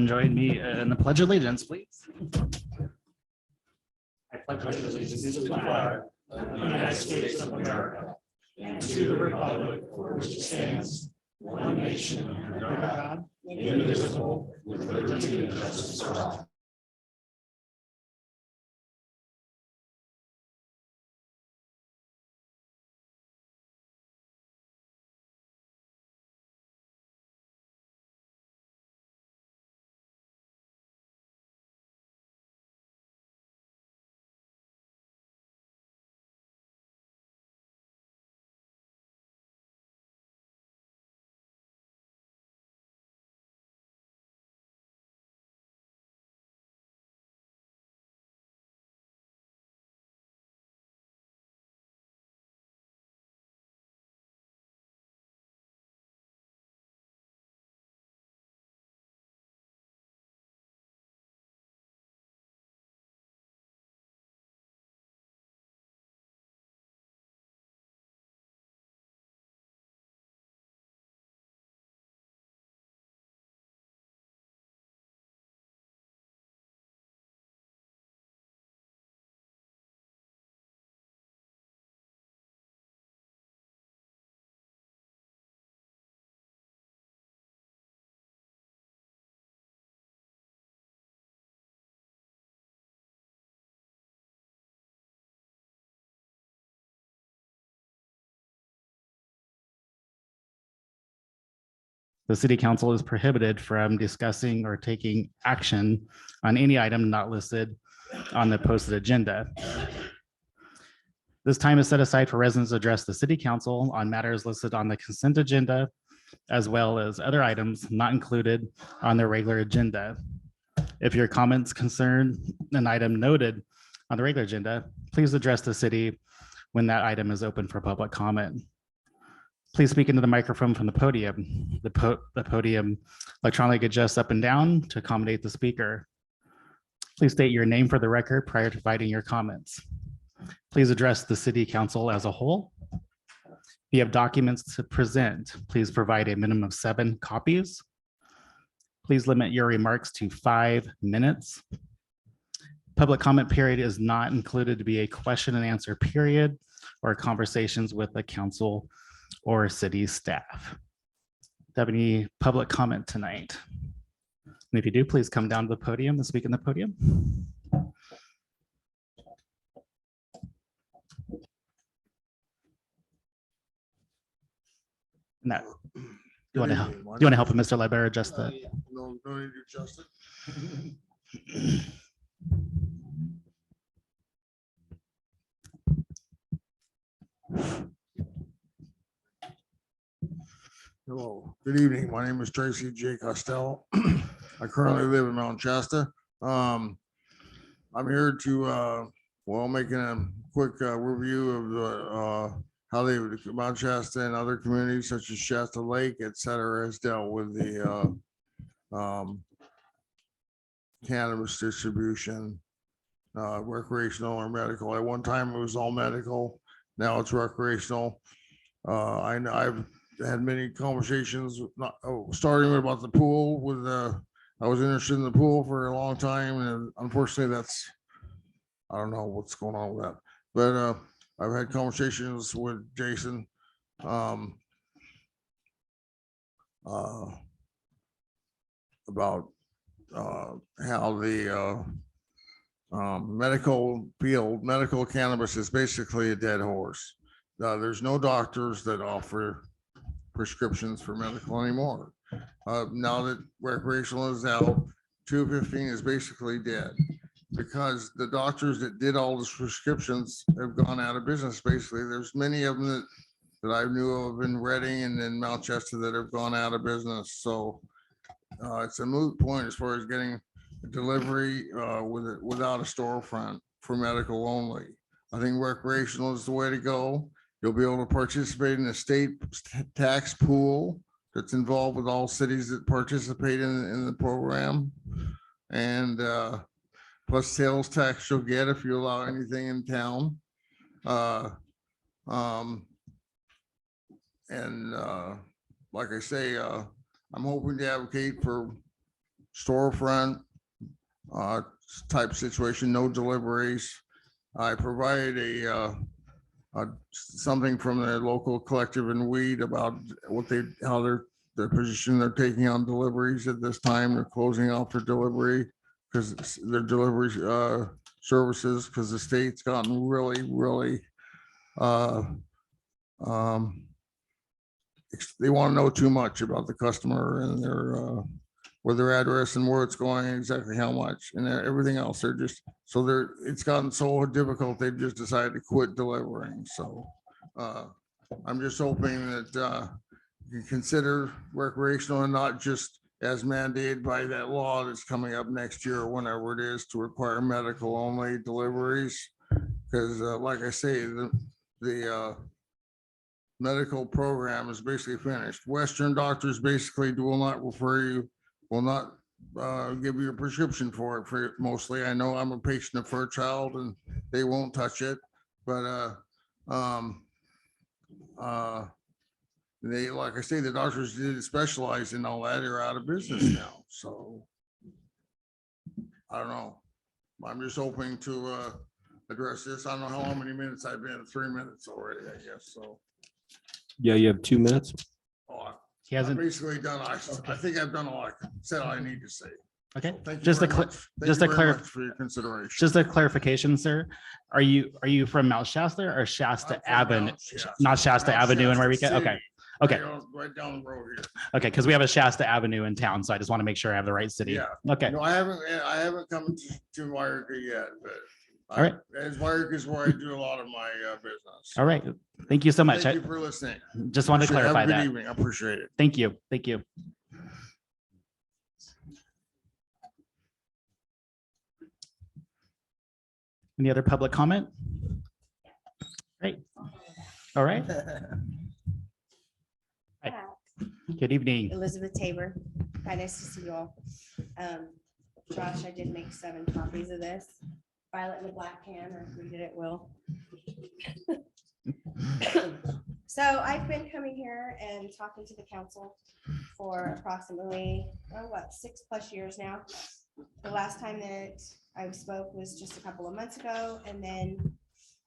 and join me in the Pledge of Allegiance, please. I pledge allegiance to the flag of the United States of America and to the republic for which it stands, one nation under God, indivisible, with liberty and justice for all. The City Council is prohibited from discussing or taking action on any item not listed on the posted agenda. This time is set aside for residents to address the City Council on matters listed on the consent agenda, as well as other items not included on the regular agenda. If your comments concern an item noted on the regular agenda, please address the city when that item is open for public comment. Please speak into the microphone from the podium. The podium electronically adjusts up and down to accommodate the speaker. Please state your name for the record prior to providing your comments. Please address the City Council as a whole. If you have documents to present, please provide a minimum of 7 copies. Please limit your remarks to 5 minutes. Public comment period is not included to be a question and answer period or conversations with the council or city staff. Do you have any public comment tonight? And if you do, please come down to the podium and speak in the podium. No. You want to help Mr. Leber adjust that? No, no need to adjust it. Hello, good evening. My name is Tracy J. Costello. I currently live in Mount Shasta. I'm here to, making a quick review of the how Mount Shasta and other communities such as Shasta Lake, et cetera, has dealt with the cannabis distribution, recreational or medical. At one time, it was all medical. Now it's recreational. I've had many conversations, starting about the pool with I was interested in the pool for a long time, and unfortunately I don't know what's going on with that, but I've had conversations with Jason about how the medical cannabis is basically a dead horse. There's no doctors that offer prescriptions for medical anymore. Now that recreational is out, 215 is basically dead because the doctors that did all the prescriptions have gone out of business. Basically, there's many of them that I knew of in Reading and in Mount Shasta that have gone out of business. So it's a moot point as far as getting a delivery without a storefront for medical only. I think recreational is the way to go. You'll be able to participate in the state tax pool that's involved with all cities that participate in the program. And plus sales tax you'll get if you allow anything in town. Like I say, I'm hoping to advocate for storefront type situation, no deliveries. I provide something from the local collective in Weed about how their position they're taking on deliveries at this time. They're closing out for delivery because their delivery services, because the state's gotten really they want to know too much about the customer and where their address and where it's going, and exactly how much, and everything else. It's gotten so difficult, they've just decided to quit delivering. So I'm just hoping that you consider recreational and not just as mandated by that law that's coming up next year or whenever it is, to require medical only deliveries. Because like I say, the medical program is basically finished. Western doctors basically will not refer you, will not give you a prescription for it for mostly. I know I'm a patient of Fairchild and they won't touch it, but they, like I say, the doctors did specialize in all that are out of business now. So I don't know. I'm just hoping to address this. I don't know how many minutes I've been, 3 minutes already, I guess. So Yeah, you have 2 minutes. He I've hasn't, basically done, I think I've done all I said I need to say. okay. Thank you Just a very cl- much. just Thank a you very clar- much for your consideration. just a clarification, sir. Are you from Mount Shasta or I'm Shasta from Avenue? Mount Shasta. Not Shasta Mount Avenue in Shasta Yreka? Okay. City, Okay. Right down the road here. Okay, because we have a Shasta Avenue in town, so I just want to make sure I have the right city. Yeah. Okay, No, I haven't come to Yreka yet, but. All right. Yreka is where I do a lot of my business. all right. Thank you so much. Thank I you for listening. just wanted to Have a clarify good that. evening. I appreciate it. Thank you. Thank you. Any other public comment? Great. All right. Hi. Good evening. Elizabeth Tabor. Hi, nice to see you all. Josh, I did make 7 copies of this. File it in the black can or read it at will. So I've been coming here and talking to the council for approximately, 6+ years now. The last time that I spoke was just a couple of months ago, and then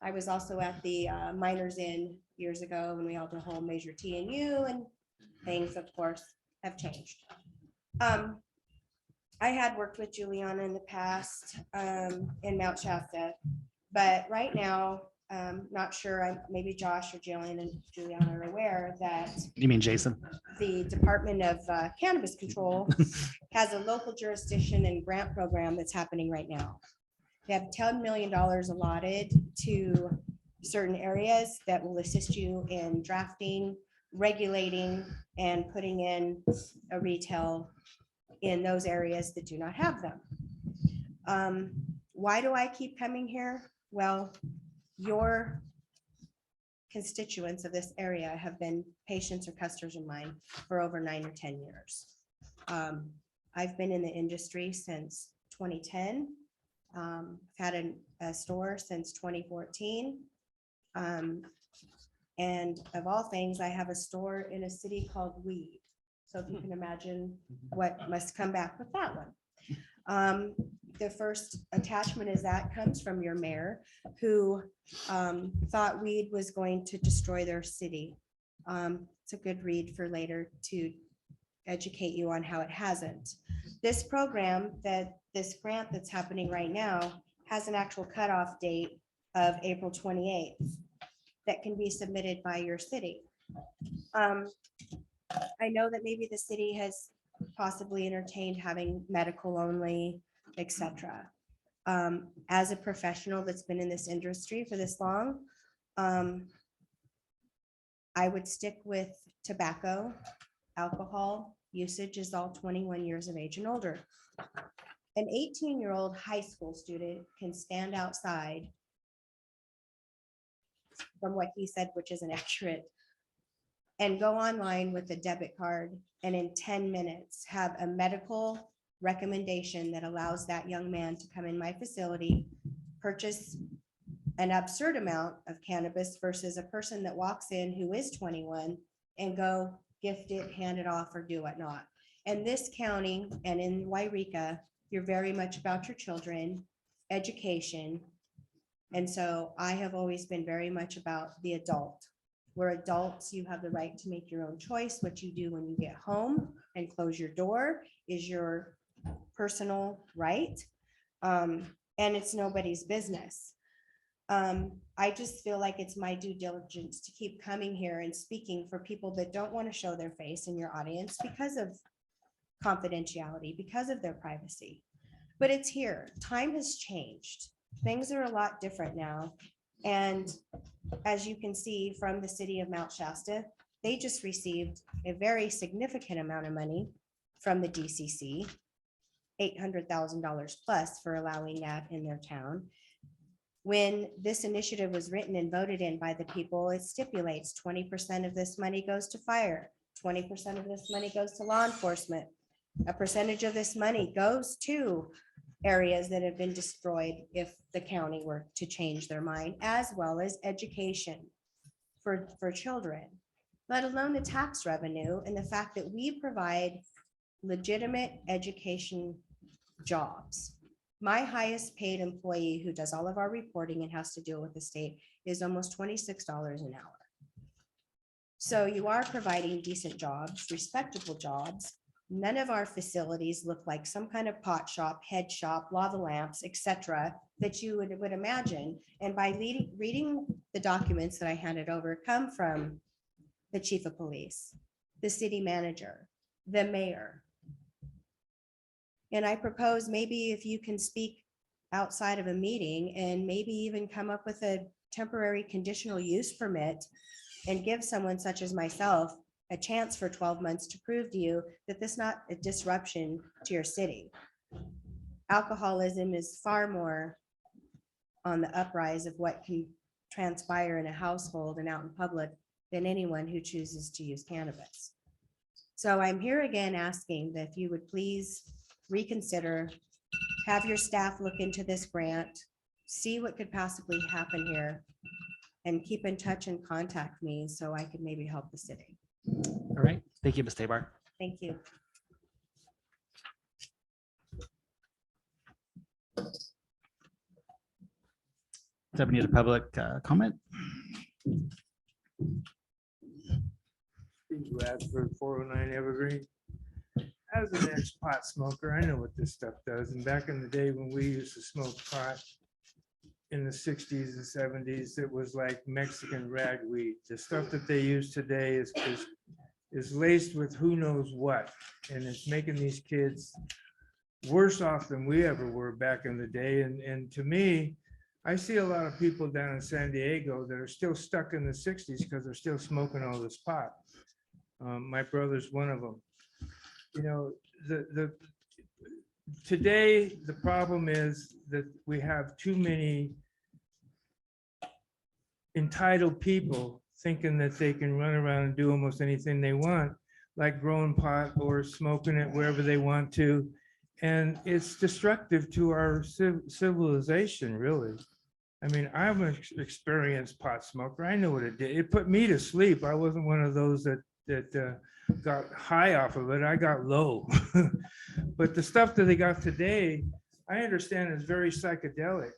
I was also at the Miners Inn years ago when we held a whole major TNU, and things, of course, have changed. I had worked with Juliana in the past in Mount Shasta, but right now, not sure, maybe Josh or Juliana are aware that You mean Jason? the Department of Cannabis Control has a local jurisdiction and grant program that's happening right now. They have $10 million allotted to certain areas that will assist you in drafting, regulating, and putting in a retail in those areas that do not have them. Why do I keep coming here? Well, your constituents of this area have been patients or customers of mine for over 9 or 10 years. I've been in the industry since 2010. I've had a store since 2014. And of all things, I have a store in a city called Weed. So if you can imagine what must come back with that one. The first attachment is that comes from your mayor, who thought weed was going to destroy their city. It's a good read for later to educate you on how it hasn't. This program, this grant that's happening right now, has an actual cutoff date of April 28th that can be submitted by your city. I know that maybe the city has possibly entertained having medical only, etc. As a professional that's been in this industry for this long, I would stick with tobacco. Alcohol usage is all 21 years of age and older. An 18-year-old high school student can stand outside, from what he said, which isn't accurate, and go online with a debit card and in 10 minutes have a medical recommendation that allows that young man to come in my facility, purchase an absurd amount of cannabis versus a person that walks in who is 21 and go gift it, hand it off, or do whatnot. And this county and in Yreka, you're very much about your children, education. And so I have always been very much about the adult. We're adults, you have the right to make your own choice. What you do when you get home and close your door is your personal right. And it's nobody's business. I just feel like it's my due diligence to keep coming here and speaking for people that don't want to show their face in your audience because of confidentiality, because of their privacy. But it's here. Time has changed. Things are a lot different now. And as you can see from the city of Mount Shasta, they just received a very significant amount of money from the DCC, $800,000 plus for allowing that in their town. When this initiative was written and voted in by the people, it stipulates 20% of this money goes to fire, 20% of this money goes to law enforcement. A percentage of this money goes to areas that have been destroyed if the county were to change their mind, as well as education for children, let alone the tax revenue and the fact that we provide legitimate education jobs. My highest paid employee who does all of our reporting and has to deal with the state is almost $26 an hour. So you are providing decent jobs, respectable jobs. None of our facilities look like some kind of pot shop, head shop, lava lamps, etc., that you would imagine. And by reading the documents that I handed over come from the chief of police, the city manager, the mayor. And I propose maybe if you can speak outside of a meeting and maybe even come up with a temporary conditional use permit and give someone such as myself a chance for 12 months to prove to you that this is not a disruption to your city. Alcoholism is far more on the uprise of what can transpire in a household and out in public than anyone who chooses to use cannabis. So I'm here again asking that if you would please reconsider, have your staff look into this grant, see what could possibly happen here, and keep in touch and contact me so I could maybe help the city. All right, thank you, Ms. Tabar. Thank you. Do we need a public comment? Steve Radford, 409 Evergreen. As an ex-pot smoker, I know what this stuff does. And back in the day when we used to smoke pot in the 60s and 70s, it was like Mexican ragweed. The stuff that they use today is laced with who knows what. And it's making these kids worse off than we ever were back in the day. And to me, I see a lot of people down in San Diego that are still stuck in the 60s because they're still smoking all this pot. My brother's one of them. You know, today, the problem is that we have too many entitled people thinking that they can run around and do almost anything they want, like growing pot or smoking it wherever they want to. And it's destructive to our civilization, really. I mean, I'm an experienced pot smoker. I know what it did. It put me to sleep. I wasn't one of those that got high off of it. I got low. But the stuff that they got today, I understand is very psychedelic.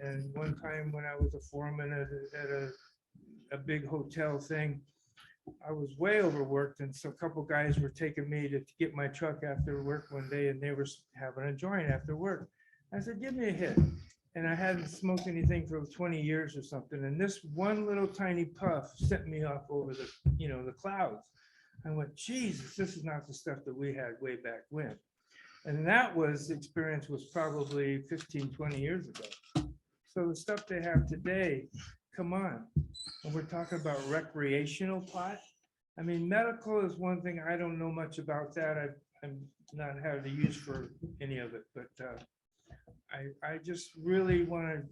And one time when I was a foreman at a big hotel thing, I was way overworked, and so a couple guys were taking me to get my truck after work one day, and they were having a joint after work. I said, give me a hit. And I hadn't smoked anything for 20 years or something. And this one little tiny puff sent me off over the, the clouds. I went, Jesus, this is not the stuff that we had way back when. And that experience was probably 15, 20 years ago. So the stuff they have today, come on. And we're talking about recreational pot. I mean, medical is one thing. I don't know much about that. I'm not had to use for any of it, but I just really want to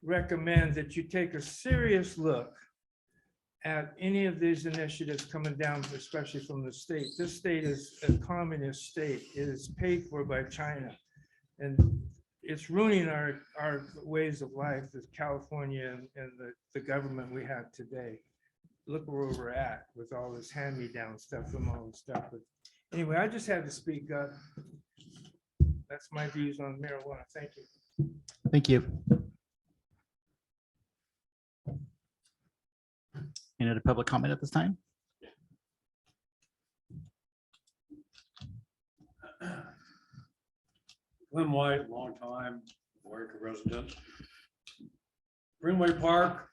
recommend that you take a serious look at any of these initiatives coming down, especially from the state. This state is a communist state. It is paid for by China. And it's ruining our ways of life as California and the government we have today. Look where we're at with all this hand-me-down stuff from all this stuff. But Anyway, I just had to speak up. That's my views on marijuana. Thank you. Thank you. Any other public comment at this time? Glenn White, longtime Yreka resident. Greenway Park,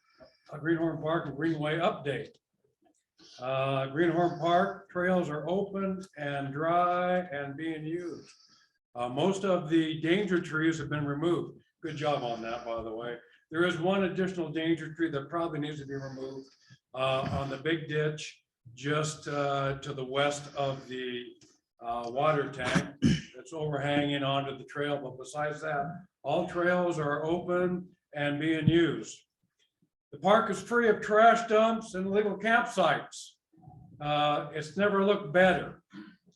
Greenhorn Park and Greenway update. Greenhorn Park trails are open and dry and being used. Most of the danger trees have been removed. Good job on that, by the way. There is one additional danger tree that probably needs to be removed on the big ditch just to the west of the water tank. It's overhanging onto the trail, but besides that, all trails are open and being used. The park is free of trash dumps and illegal campsites. It's never looked better.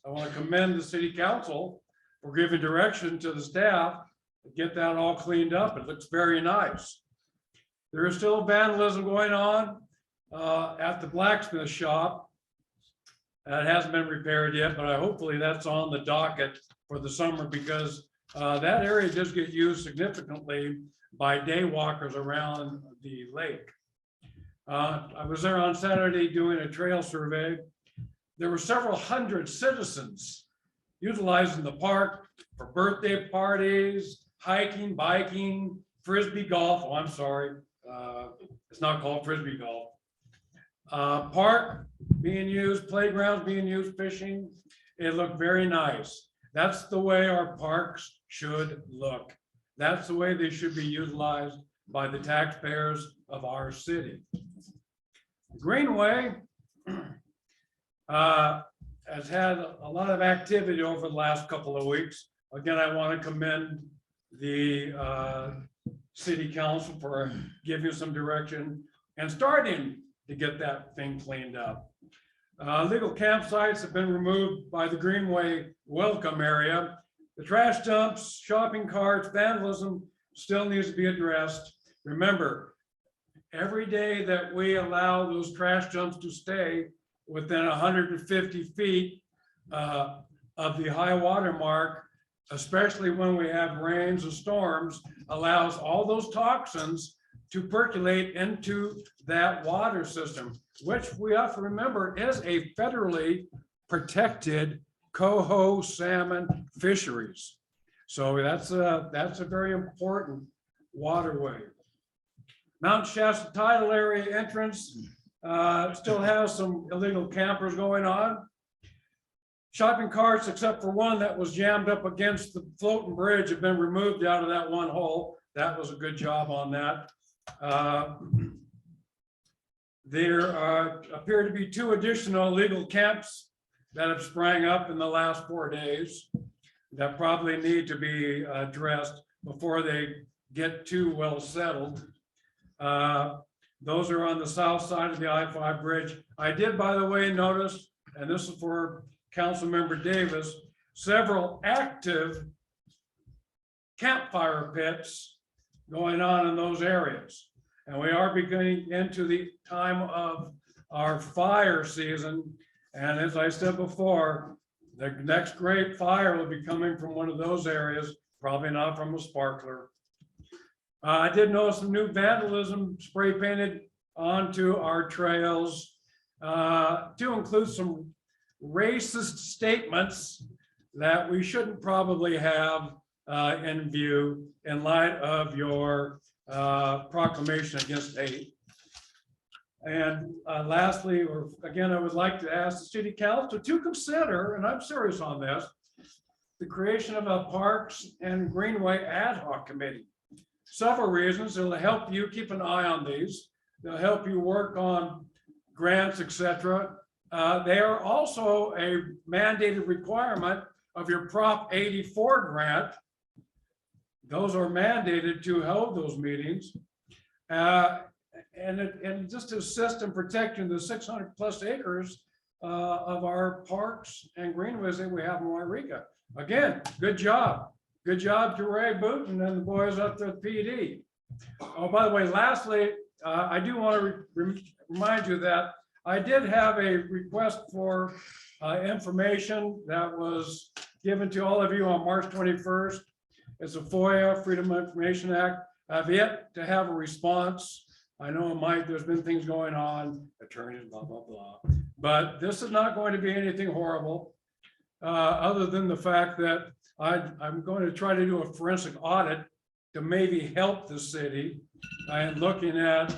I want to commend the city council for giving direction to the staff to get that all cleaned up. It looks very nice. There is still vandalism going on at the blacksmith shop. It hasn't been repaired yet, but hopefully that's on the docket for the summer because that area does get used significantly by day walkers around the lake. I was there on Saturday doing a trail survey. There were several hundred citizens utilizing the park for birthday parties, hiking, biking, frisbee golf. Oh, I'm sorry. It's not called frisbee golf. Park being used, playgrounds being used, fishing. It looked very nice. That's the way our parks should look. That's the way they should be utilized by the taxpayers of our city. Greenway has had a lot of activity over the last couple of weeks. Again, I want to commend the city council for giving some direction and starting to get that thing cleaned up. Legal campsites have been removed by the Greenway welcome area. The trash dumps, shopping carts, vandalism still needs to be addressed. Remember, every day that we allow those trash dumps to stay within 150 feet of the high water mark, especially when we have rains and storms, allows all those toxins to percolate into that water system, which we have to remember is a federally protected coho salmon fisheries. So that's a very important waterway. Mount Shasta tidal area entrance still has some illegal campers going on. Shopping carts, except for one that was jammed up against the floating bridge, have been removed out of that one hole. That was a good job on that. There appear to be 2 additional illegal camps that have sprang up in the last 4 days that probably need to be addressed before they get too well settled. Those are on the south side of the I-5 bridge. I did, by the way, notice, and this is for Councilmember Davis, several active campfire pits going on in those areas. And we are beginning into the time of our fire season. And as I said before, the next great fire will be coming from one of those areas, probably not from a sparkler. I did notice some new vandalism spray painted onto our trails to include some racist statements that we shouldn't probably have in view in light of your proclamation against hate. And lastly, or again, I would like to ask the city council to consider, and I'm serious on this, the creation of a Parks and Greenway ad hoc committee. Several reasons. It'll help you keep an eye on these. They'll help you work on grants, etc. They are also a mandated requirement of your Prop 84 grant. Those are mandated to hold those meetings. And just to assist in protecting the 600+ acres of our parks and greenways that we have in Yreka. Again, good job. Good job to Ray Booton and the boys up there at PD. Oh, by the way, lastly, I do want to remind you that I did have a request for information that was given to all of you on March 21st. It's a FOIA, Freedom of Information Act. I've yet to have a response. I know there's been things going on, attorneys, blah, blah, blah. But this is not going to be anything horrible, other than the fact that I'm going to try to do a forensic audit to maybe help the city. I am looking at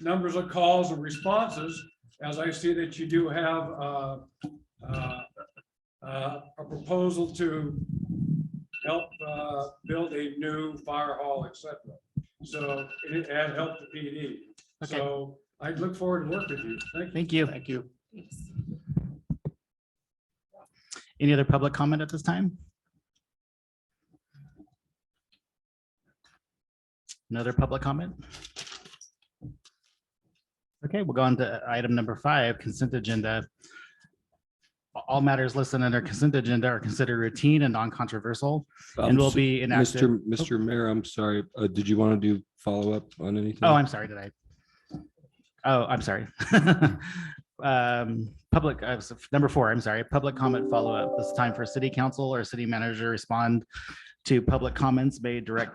numbers of calls and responses, as I see that you do have a proposal to help build a new fire hall, etc. So and help the PD. Okay. So I look forward to working with you. Thank you. Thank you. Any other public comment at this time? Another public comment? Okay, we'll go on to item number 5, consent agenda. All matters listed under consent agenda are considered routine and non-controversial and will be enacted. Mr. Mayor, I'm sorry. Did you want to do follow-up on anything? Oh, I'm sorry, did I? Oh, I'm sorry. Public, number 4, I'm sorry, public comment follow-up. This time for city council or city manager to respond to public comments, may direct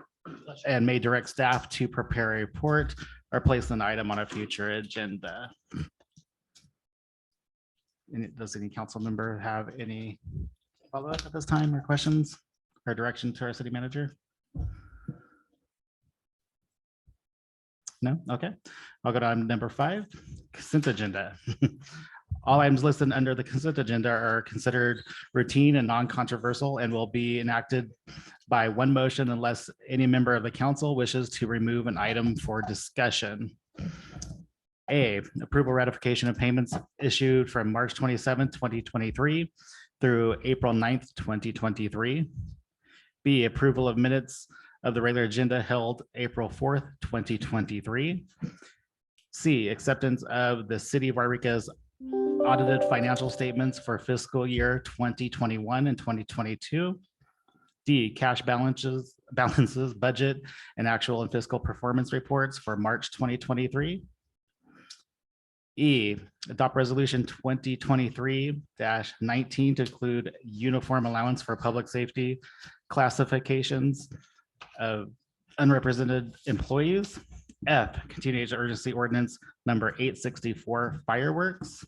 staff to prepare a report or place an item on a future agenda. Does any council member have any follow-up at this time or questions or direction to our city manager? No? Okay. I'll go to item number 5, consent agenda. All items listed under the consent agenda are considered routine and non-controversial and will be enacted by one motion unless any member of the council wishes to remove an item for discussion. A, approval ratification of payments issued from March 27th, 2023 through April 9th, 2023. B, approval of minutes of the regular agenda held April 4th, 2023. C, acceptance of the city of Yreka's audited financial statements for fiscal year 2021 and 2022. D, cash balances, budget, and actual and fiscal performance reports for March 2023. E, adopt resolution 2023-19 to include uniform allowance for public safety classifications of unrepresented employees. F, continuation urgency ordinance number 864 fireworks.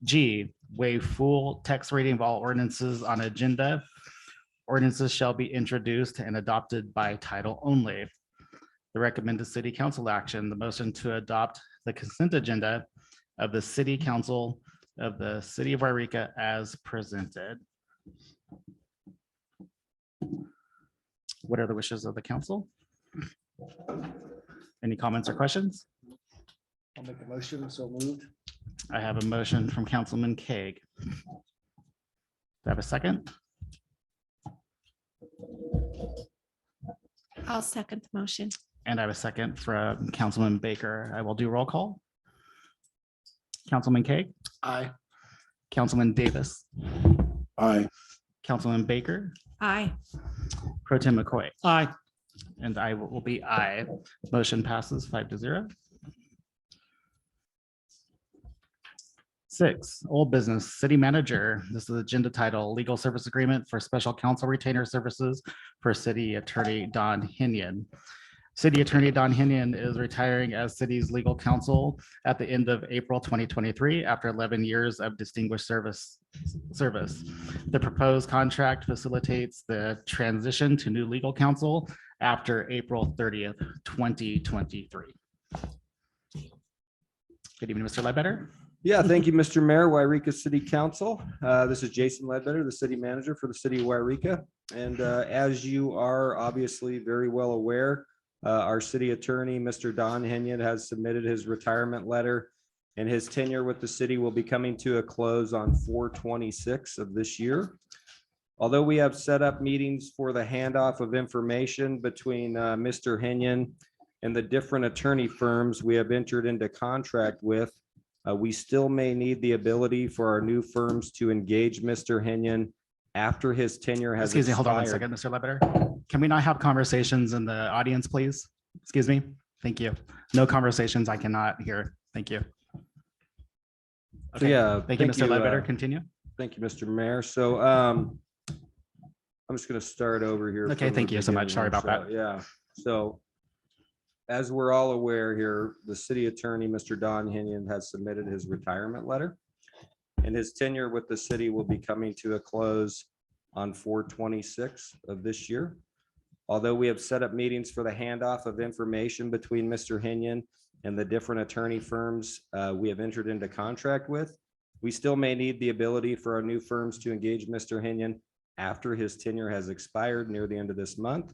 G, waive full text reading of all ordinances on agenda. Ordinances shall be introduced and adopted by title only. The recommended city council action, the motion to adopt the consent agenda of the city council of the city of Yreka as presented. What are the wishes of the council? Any comments or questions? I'll make a motion, so moved. I have a motion from Councilman Kaeg. Do I have a second? I'll second the motion. And I have a second from Councilman Baker. I will do roll call. Councilman Kaeg, Aye. Councilman Davis, Aye. Councilman Baker, Aye. Pro Tem McCoy. Aye. And I will be aye. Motion passes 5-0. 6, old business, city manager. This is agenda title, legal service agreement for special counsel retainer services for city attorney Don Henyon. City Attorney Don Henyon is retiring as city's legal counsel at the end of April 2023 after 11 years of distinguished service. The proposed contract facilitates the transition to new legal counsel after April 30th, 2023. Good evening, Mr. Ledbetter. Yeah, thank you, Mr. Mayor, Yreka City Council. This is Jason Ledbetter, the city manager for the city of Yreka. And as you are obviously very well aware, our city attorney, Mr. Don Henyon, has submitted his retirement letter, and his tenure with the city will be coming to a close on 4/26 of this year. Although we have set up meetings for the handoff of information between Mr. Henyon and the different attorney firms we have entered into contract with, we still may need the ability for our new firms to engage Mr. Henyon after his tenure has Excuse me, hold on one expired. second, Mr. Ledbetter. Can we not have conversations in the audience, please? Excuse me. Thank you. No conversations. I cannot hear. Thank you. Okay. yeah, Thank you, Mr. Ledbetter. uh, Continue. Thank you, Mr. Mayor. So I'm just going to start over here. Okay, from thank the you so much. beginning Sorry here. about that. Yeah, so as we're all aware here, the city attorney, Mr. Don Henyon, has submitted his retirement letter. And his tenure with the city will be coming to a close on 4/26 of this year. Although we have set up meetings for the handoff of information between Mr. Henyon and the different attorney firms we have entered into contract with, we still may need the ability for our new firms to engage Mr. Henyon after his tenure has expired near the end of this month.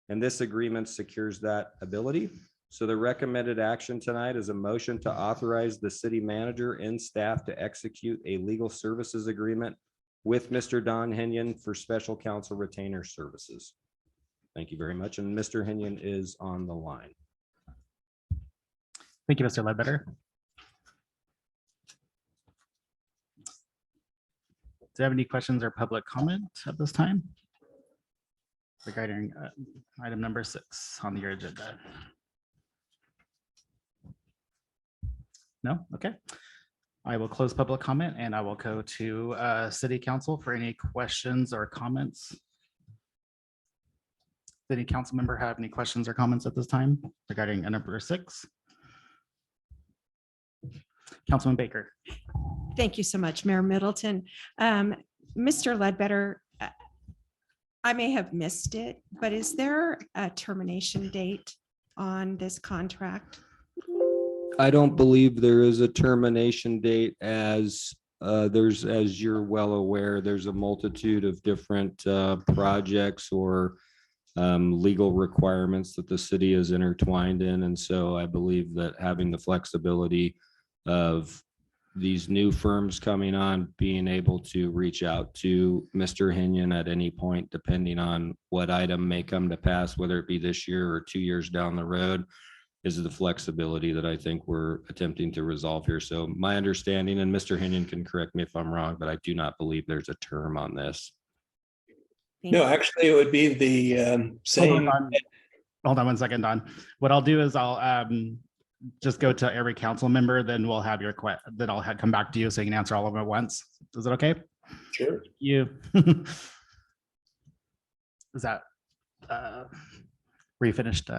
And this agreement secures that ability. So the recommended action tonight is a motion to authorize the city manager and staff to execute a legal services agreement with Mr. Don Henyon for special counsel retainer services. Thank you very much. And Mr. Henyon is on the line. Thank you, Mr. Ledbetter. Do you have any questions or public comment at this time regarding item number 6 on your agenda? No? Okay. I will close public comment and I will go to city council for any questions or comments. Did any council member have any questions or comments at this time regarding number 6? Councilman Baker. Thank you so much, Mayor Middleton. Mr. Ledbetter, I may have missed it, but is there a termination date on this contract? I don't believe there is a termination date as as you're well aware, there's a multitude of different projects or legal requirements that the city is intertwined in. And so I believe that having the flexibility of these new firms coming on, being able to reach out to Mr. Henyon at any point, depending on what item may come to pass, whether it be this year or 2 years down the road, is the flexibility that I think we're attempting to resolve here. So my understanding, and Mr. Henyon can correct me if I'm wrong, but I do not believe there's a term on this. Thank No, you. actually, it would be the same. Hold on 1 second, Don. What I'll do is I'll just go to every council member, then we'll have your then I'll come back to you so you can answer all of them at once. Is it okay? Sure. You. Is that were you finished,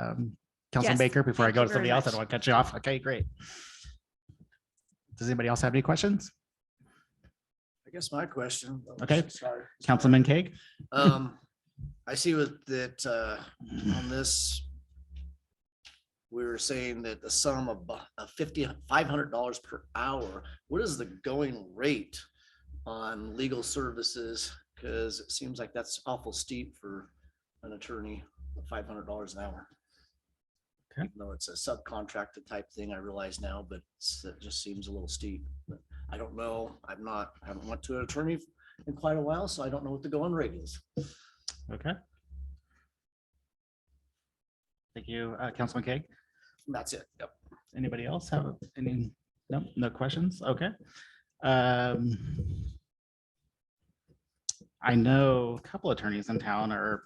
Councilman Yes, Baker, before I thank go you to somebody very else? I much. don't want to cut you off. Okay, great. Does anybody else have any questions? I guess my question. Okay. Sorry. Councilman Kaeg? I see with that, on this, we were saying that the sum of $500 per hour. What is the going rate on legal services? Because it seems like that's awful steep for an attorney, $500 an hour. Okay. Even though it's a subcontracted type thing, I realize now, but it just seems a little steep. But I don't know. I haven't went to an attorney in quite a while, so I don't know what the going rate is. Okay. Thank you, Councilman Kaeg. That's it. Yep. Anybody else have any? No, no questions? Okay. I know a couple attorneys in town are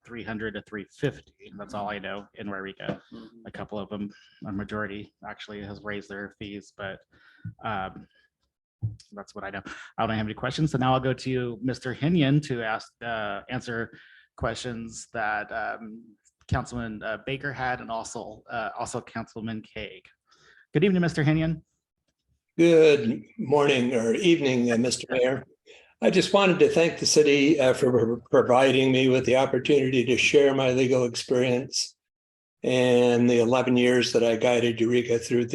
300 to 350. That's all I know in Yreka. A couple of them, a majority actually has raised their fees, but that's what I know. I don't have any questions. So now I'll go to Mr. Henyon to answer questions that Councilman Baker had, and also Councilman Kaeg. Good evening, Mr. Henyon. Good morning or evening, Mr. Mayor. I just wanted to thank the city for providing me with the opportunity to share my legal experience and the 11 years that I guided Yreka through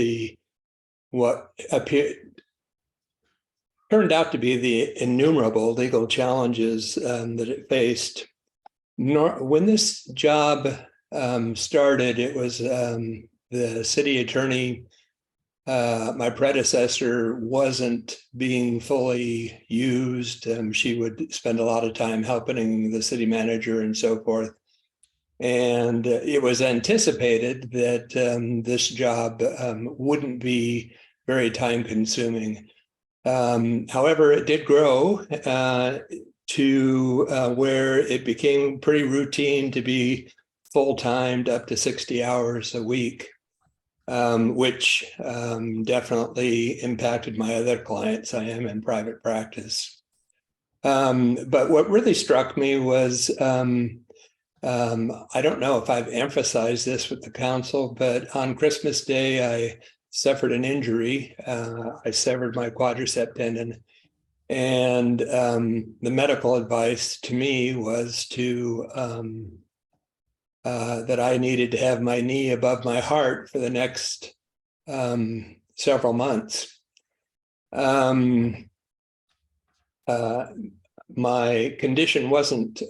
what turned out to be the innumerable legal challenges that it faced. When this job started, it was the city attorney, my predecessor, wasn't being fully used. She would spend a lot of time helping the city manager and so forth. And it was anticipated that this job wouldn't be very time consuming. However, it did grow to where it became pretty routine to be full-timed up to 60 hours a week. which definitely impacted my other clients. I am in private practice. But what really struck me was, I don't know if I've emphasized this with the council, but on Christmas Day, I suffered an injury. I severed my quadricep tendon. And the medical advice to me was that I needed to have my knee above my heart for the next several months. My condition wasn't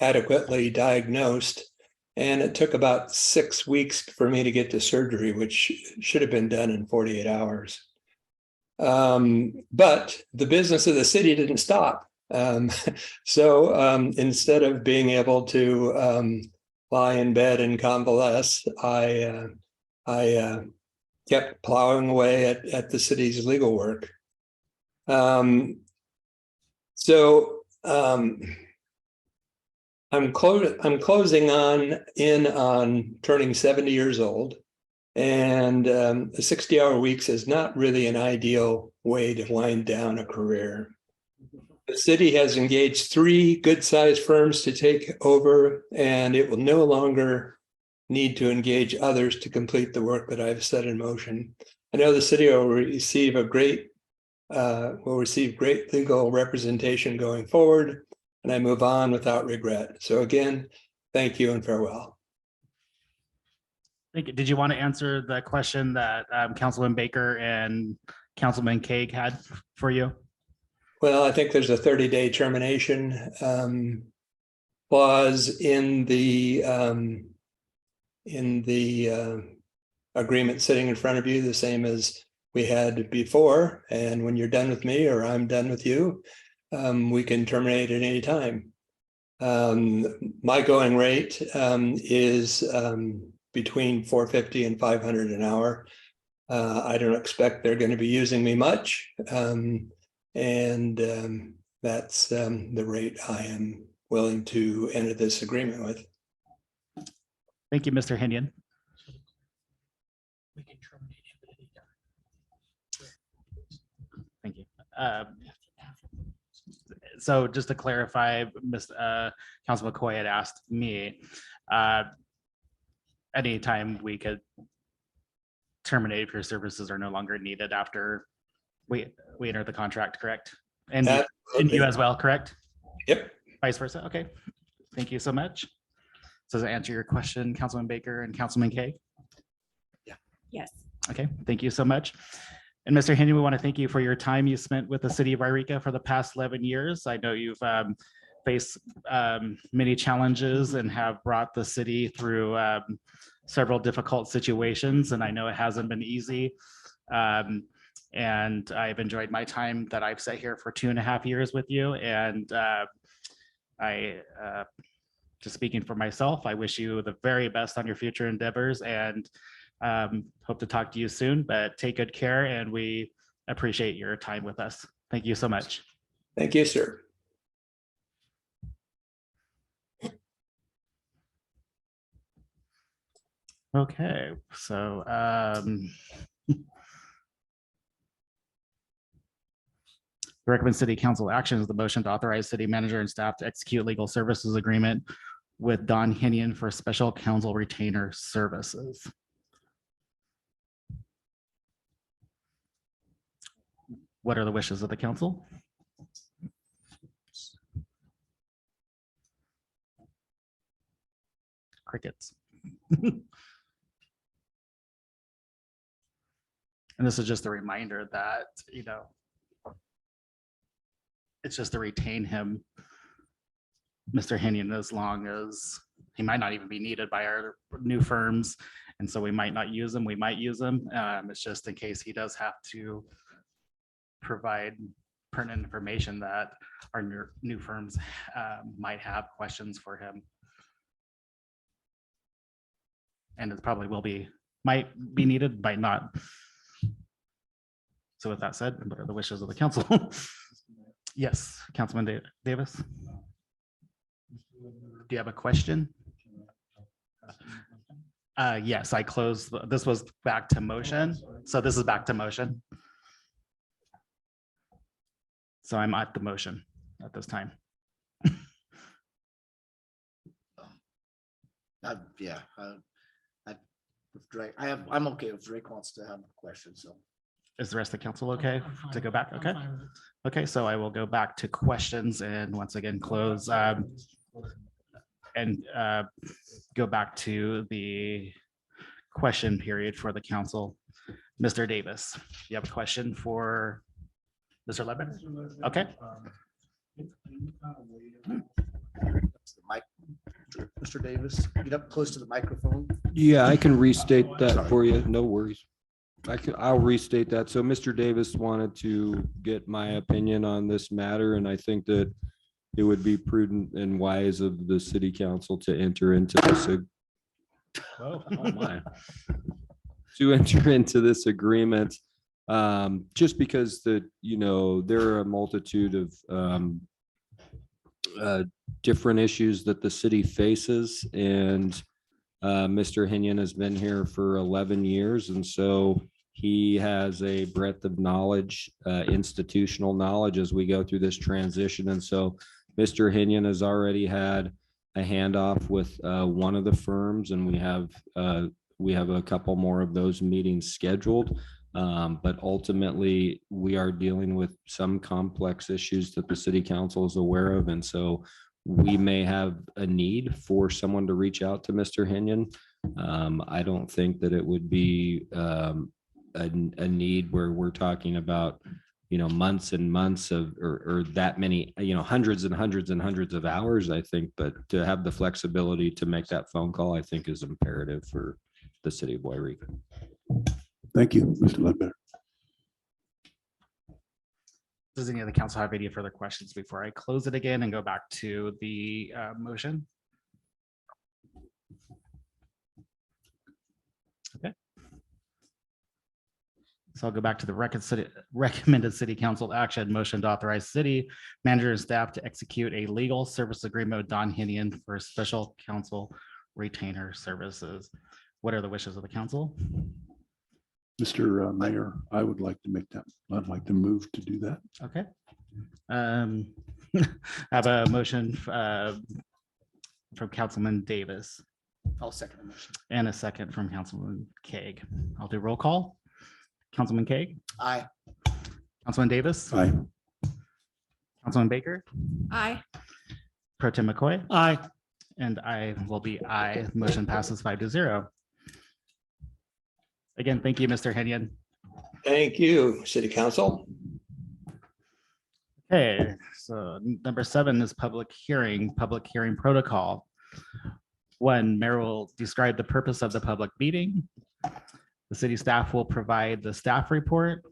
adequately diagnosed, and it took about 6 weeks for me to get to surgery, which should have been done in 48 hours. But the business of the city didn't stop. So instead of being able to lie in bed and convalesce, I kept plowing away at the city's legal work. I'm closing on turning 70 years old, and the 60-hour weeks is not really an ideal way to wind down a career. The city has engaged 3 good-sized firms to take over, and it will no longer need to engage others to complete the work that I've set in motion. I know the city will receive great legal representation going forward, and I move on without regret. So again, thank you and farewell. Thank you. Did you want to answer the question that Councilman Baker and Councilman Kaag had for you? Well, I think there's a 30-day termination clause in the agreement sitting in front of you, the same as we had before. And when you're done with me or I'm done with you, we can terminate at any time. My going rate is between $450 and $500 an hour. I don't expect they're going to be using me much. And that's the rate I am willing to enter this agreement with. Thank you, Mr. Henyon. Thank you. So just to clarify, Council McCoy had asked me, anytime we could terminate if your services are no longer needed after we enter the contract, correct? And you as well, correct? Yep. Vice versa. Okay. Thank you so much. So does that answer your question, Councilman Baker and Councilman Kaag? Yes. Okay, thank you so much. And Mr. Henry, we want to thank you for your time you spent with the city of Yreka for the past 11 years. I know you've faced many challenges and have brought the city through several difficult situations, and I know it hasn't been easy. And I've enjoyed my time that I've sat here for 2.5 years with you. And just speaking for myself, I wish you the very best on your future endeavors, and hope to talk to you soon, but take good care, and we appreciate your time with us. Thank you so much. Thank you, sir. Okay, so recommend city council action is the motion to authorize city manager and staff to execute legal services agreement with Don Henyon for special counsel retainer services. What are the wishes of the council? Crickets. And this is just a reminder that, it's just to retain him, Mr. Henyon, as long as he might not even be needed by our new firms. And so we might not use him, we might use him. It's just in case he does have to provide pertinent information that our new firms might have questions for him. And it probably might be needed, might not. So with that said, what are the wishes of the council? Yes, Councilman Davis. Do you have a question? Yes, I closed, this was back to motion. So this is back to motion. So I'm at the motion at this time. Yeah. If Drake, I'm okay if Drake wants to have a question, so. Is the rest of the council okay I'm fine. to go back? I'm Okay. fine with it. Okay, so I will go back to questions and once again, close and go back to the question period for the council. Mr. Davis, you have a question for Mr. Ledbetter? Okay. Mr. Davis, get up close to the microphone. Yeah, I can restate that for you. No worries. I'll restate that. So Mr. Davis wanted to get my opinion on this matter, and I think that it would be prudent and wise of the city council to enter into this. Oh my. To enter into this agreement, just because there are a multitude of different issues that the city faces, and Mr. Henyon has been here for 11 years, and so he has a breadth of knowledge, institutional knowledge as we go through this transition. And so Mr. Henyon has already had a handoff with one of the firms, and we have a couple more of those meetings scheduled. But ultimately, we are dealing with some complex issues that the city council is aware of. And so we may have a need for someone to reach out to Mr. Henyon. I don't think that it would be a need where we're talking about, months and months of, or that many, hundreds and hundreds and hundreds of hours, I think. But to have the flexibility to make that phone call, I think is imperative for the city of Yreka. Thank you, Mr. Ledbetter. Does any of the council have any further questions before I close it again and go back to the motion? Okay. So I'll go back to the recommended city council action motion to authorize city manager and staff to execute a legal service agreement with Don Hennion for special counsel retainer services. What are the wishes of the council? Mr. Mayor, I would like to make that, I'd like to move to do that. Okay. I have a motion from Councilman Davis I'll second the motion. and a second from Councilman Kaeg. I'll do roll call. Councilman Kaeg, Aye. Councilman Davis, Aye. Councilman Baker, Aye. Pro Tem McCoy, Aye. and I will be aye. Motion passes 5-0. Again, thank you, Mr. Henyon. Thank you, city council. Okay, so number 7 is public hearing protocol. 1, Mayor will describe the purpose of the public meeting. The city staff will provide the staff report.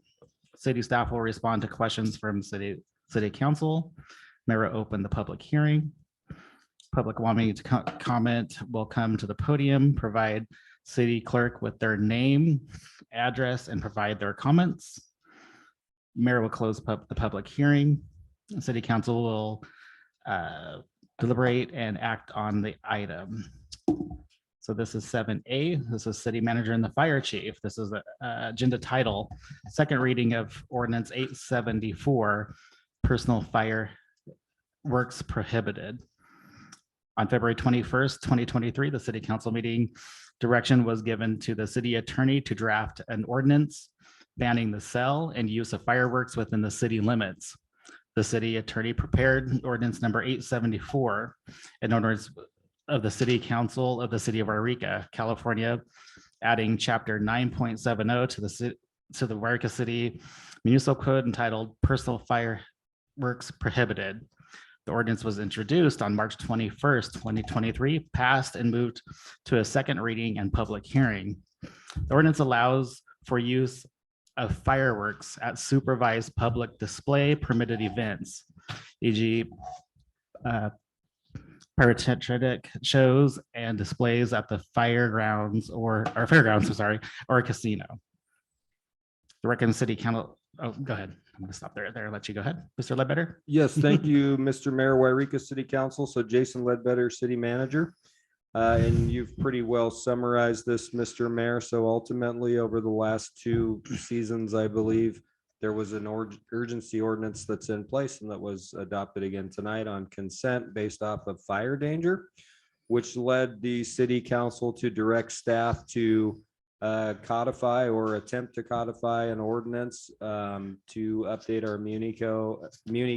City staff will respond to questions from city council. Mayor will open the public hearing. Public wanting to comment will come to the podium, provide city clerk with their name, address, and provide their comments. Mayor will close the public hearing. City council will deliberate and act on the item. So this is 7A. This is city manager and the fire chief. This is the agenda title, second reading of ordinance 874, personal fire works prohibited. On February 21st, 2023, the city council meeting direction was given to the city attorney to draft an ordinance banning the sale and use of fireworks within the city limits. The city attorney prepared ordinance number 874, an ordinance of the city council of the city of Yreka, California, adding chapter 9.70 to the Yreka City Municipal Code entitled Personal Fireworks Prohibited. The ordinance was introduced on March 21st, 2023, passed and moved to a second reading and public hearing. The ordinance allows for use of fireworks at supervised public display permitted events, e.g. Pyrotechnic shows and displays at the fairgrounds or a casino. The recommended city council, go ahead. I'm gonna stop there and let you go ahead. Mr. Ledbetter. Yes, thank you, Mr. Mayor, Yreka City Council. So Jason Ledbetter, City Manager. And you've pretty well summarized this, Mr. Mayor. So ultimately, over the last 2 seasons, I believe there was an urgency ordinance that's in place and that was adopted again tonight on consent based off of fire danger, which led the city council to direct staff to codify or attempt to codify an ordinance to update our Muni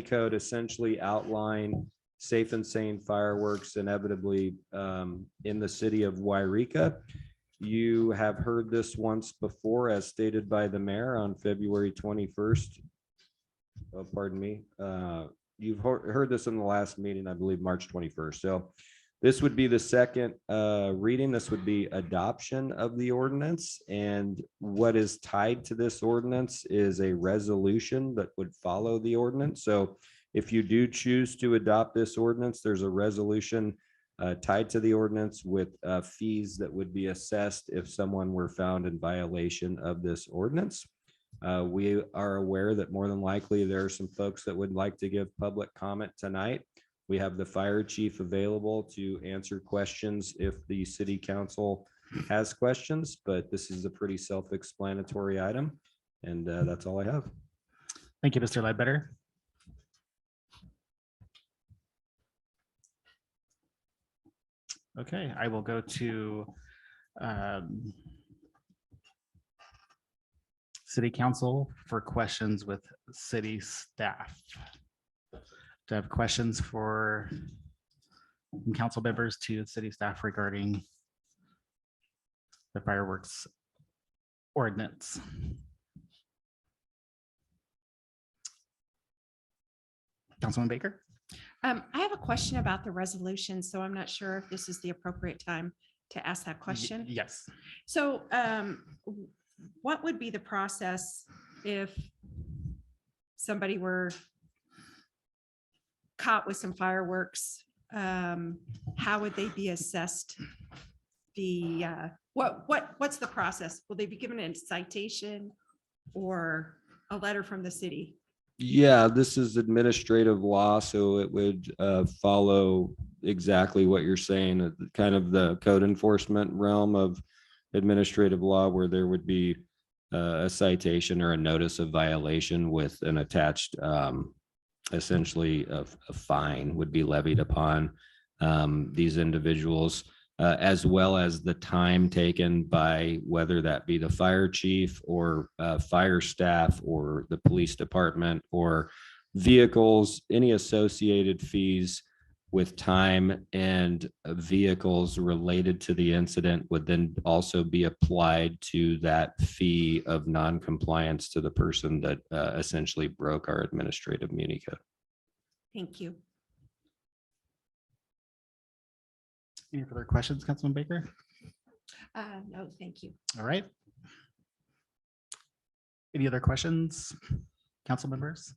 code, essentially outline safe and sane fireworks inevitably in the city of Yreka. You have heard this once before, as stated by the mayor on February 21st. Oh, pardon me. You've heard this in the last meeting, I believe, March 21st. So this would be the second reading. This would be adoption of the ordinance. And what is tied to this ordinance is a resolution that would follow the ordinance. So if you do choose to adopt this ordinance, there's a resolution tied to the ordinance with fees that would be assessed if someone were found in violation of this ordinance. We are aware that more than likely there are some folks that would like to give public comment tonight. We have the fire chief available to answer questions if the city council has questions, but this is a pretty self-explanatory item. And that's all I have. Thank you, Mr. Ledbetter. Okay, I will go to city council for questions with city staff. Do I have questions for council members to city staff regarding the fireworks ordinance? Councilman Baker? I have a question about the resolution, so I'm not sure if this is the appropriate time to ask that question. Yes. So what would be the process if somebody were caught with some fireworks? How would they be assessed? What's the process? Will they be given a citation or a letter from the city? Yeah, this is administrative law, so it would follow exactly what you're saying, kind of the code enforcement realm of administrative law, where there would be a citation or a notice of violation with an attached, essentially a fine would be levied upon these individuals, as well as the time taken by whether that be the fire chief or fire staff or the police department or vehicles, any associated fees with time and vehicles related to the incident would then also be applied to that fee of non-compliance to the person that essentially broke our administrative Muni code. Thank you. Any further questions, Councilman Baker? No, thank you. All right. Any other questions, council members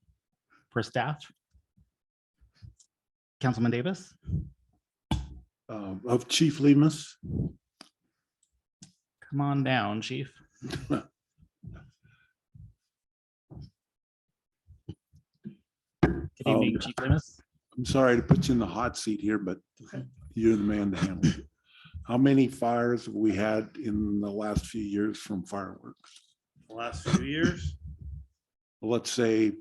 for staff? Councilman Davis? Of Chief Lemus. Come on down, chief. Good evening, Chief Lemus. I'm sorry to put you in the hot seat here, but you're the man to handle it. How many fires have we had in the last few years from fireworks? The last few years, Let's say,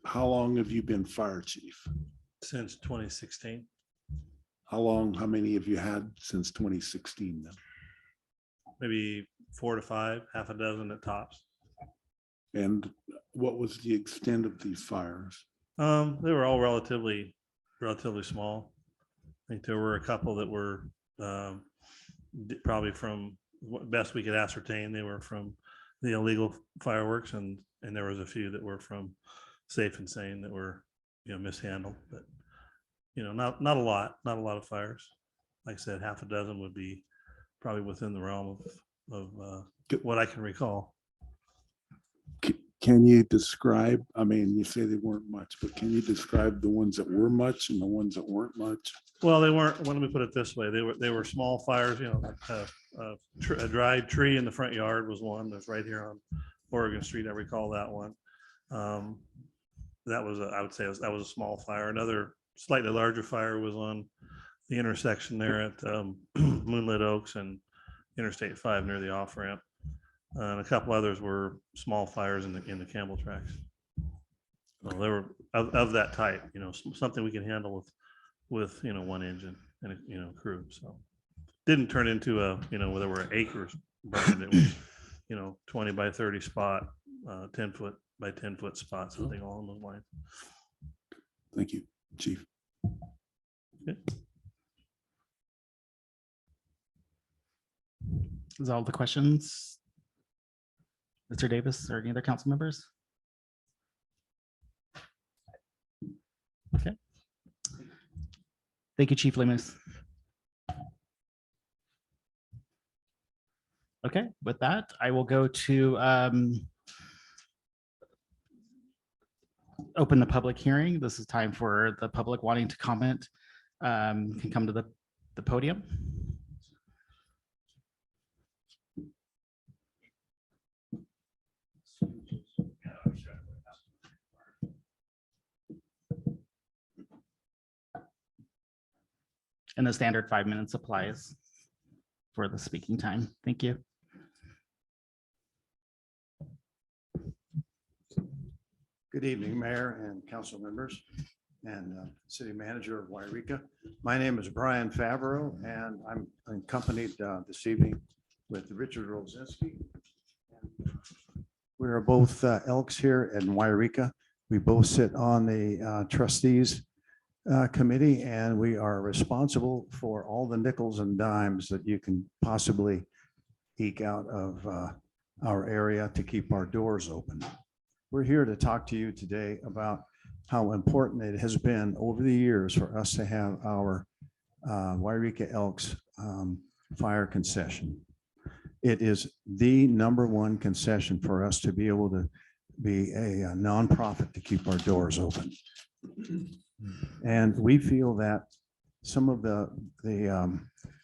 how long have you been fire chief? since 2016, How many have you had since 2016 then? maybe 4 to 5, half a dozen at tops. And what was the extent of these fires? They were all relatively small. I think there were a couple that were probably from what best we could ascertain, they were from the illegal fireworks, and there was a few that were from safe and sane that were, mishandled, but not a lot of fires. Like I said, half a dozen would be probably within the realm of what I can recall. Can you describe, I mean, you say they weren't much, but can you describe the ones that were much and the ones that weren't much? Well, they weren't, let me put it this way, they were small fires, like a dried tree in the front yard was one that's right here on Oregon Street. I recall that one. That was, I would say that was a small fire. Another slightly larger fire was on the intersection there at Moonlit Oaks and Interstate 5 near the off ramp. And a couple others were small fires in the Campbell tracks. Well, they were of that type, something we can handle with one engine and crew. So didn't turn into where there were acres burned. It was 20 by 30 spot, 10 foot by 10 foot spot, something along those lines. Thank you, Chief. Is all the questions? Mr. Davis or any other council members? Okay. Thank you, Chief Lemus. Okay, with that, I will go to open the public hearing. This is time for the public wanting to comment. Can come to the podium. And the standard 5 minutes applies for the speaking time. Thank you. Good evening, Mayor and council members and City Manager of Yreka. My name is Brian Favreau, and I'm accompanied this evening with Richard Rosinski. We are both Elks here in Yreka. We both sit on the trustees committee, and we are responsible for all the nickels and dimes that you can possibly eke out of our area to keep our doors open. We're here to talk to you today about how important it has been over the years for us to have our Yreka Elks fire concession. It is the #1 concession for us to be able to be a nonprofit to keep our doors open. And we feel that some of the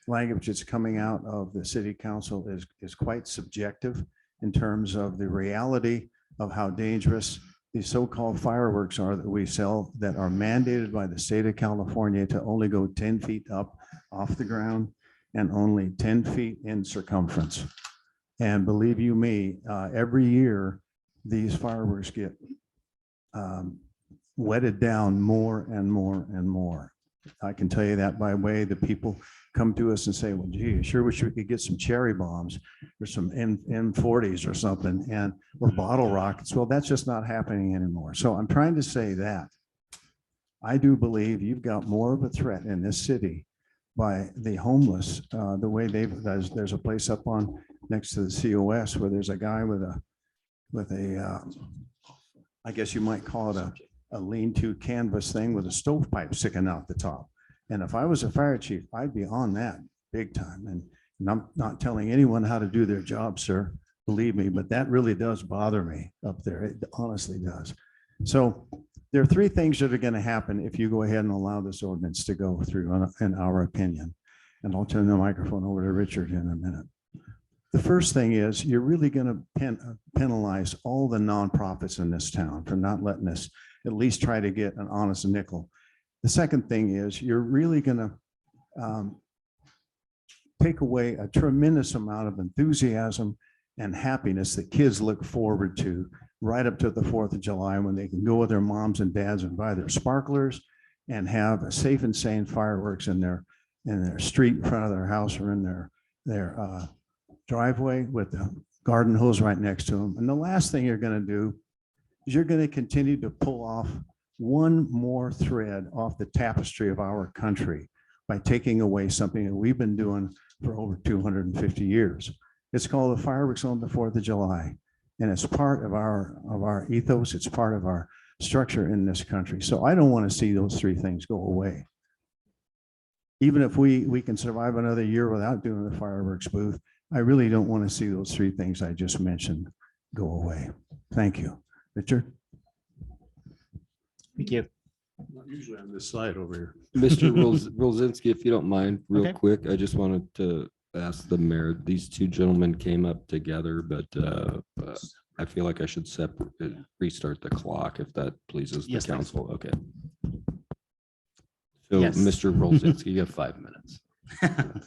language that's coming out of the city council is quite subjective in terms of the reality of how dangerous these so-called fireworks are that we sell that are mandated by the state of California to only go 10 feet up off the ground and only 10 feet in circumference. And believe you me, every year, these fireworks get wetted down more and more and more. I can tell you that by way the people come to us and say, well, gee, I sure wish we could get some cherry bombs or some M40s or something, or bottle rockets. Well, that's just not happening anymore. So I'm trying to say that I do believe you've got more of a threat in this city by the homeless, the way there's a place up on next to the COS where there's a guy with a I guess you might call it a lean-to canvas thing with a stovepipe sticking out the top. And if I was a fire chief, I'd be on that big time. And I'm not telling anyone how to do their job, sir, believe me, but that really does bother me up there. It honestly does. So there are 3 things that are going to happen if you go ahead and allow this ordinance to go through, in our opinion. And I'll turn the microphone over to Richard in a minute. The first thing is you're really going to penalize all the nonprofits in this town for not letting us at least try to get an honest nickel. The second thing is you're really going to take away a tremendous amount of enthusiasm and happiness that kids look forward to right up to the 4th of July when they can go with their moms and dads and buy their sparklers and have a safe and sane fireworks in their street in front of their house or in their driveway with the garden hose right next to them. And the last thing you're going to do is you're going to continue to pull off one more thread off the tapestry of our country by taking away something that we've been doing for over 250 years. It's called the fireworks on the 4th of July. And it's part of our ethos. It's part of our structure in this country. So I don't want to see those 3 things go away. Even if we can survive another year without doing the fireworks booth, I really don't want to see those 3 things I just mentioned go away. Thank you. Richard? Thank you. Usually on this side over here. Mr. Rosinski, if you don't mind, real Okay. quick, I just wanted to ask the mayor, these 2 gentlemen came up together, but I feel like I should restart the clock if that pleases the Yes, please. council. Okay. So, Yes. Mr. Rolzinski, you have 5 minutes.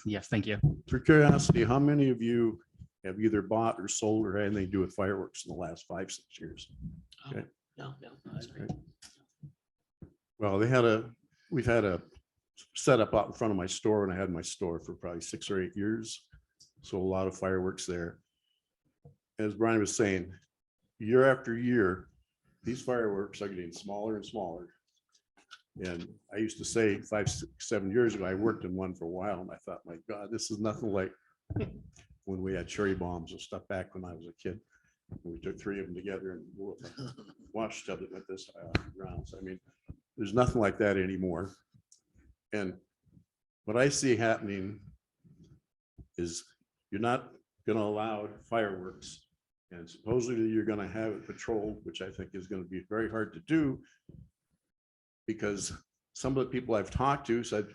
Yes, thank you. For curiosity, how many of you have either bought or sold or had anything to do with fireworks in the last 5, 6 years? Okay. No, that's great. Well, we've had a setup out in front of my store when I had my store for probably 6 or 8 years. So a lot of fireworks there. As Brian was saying, year after year, these fireworks are getting smaller and smaller. And I used to say 5, 6, 7 years ago, I worked in one for a while and I thought, my God, this is nothing like when we had cherry bombs and stuff back when I was a kid. We took 3 of them together and blew up a wash tub that went this high off the ground. So I mean, there's nothing like that anymore. And what I see happening is you're not going to allow fireworks, and supposedly you're going to have it patrolled, which I think is going to be very hard to do, because some of the people I've talked to said,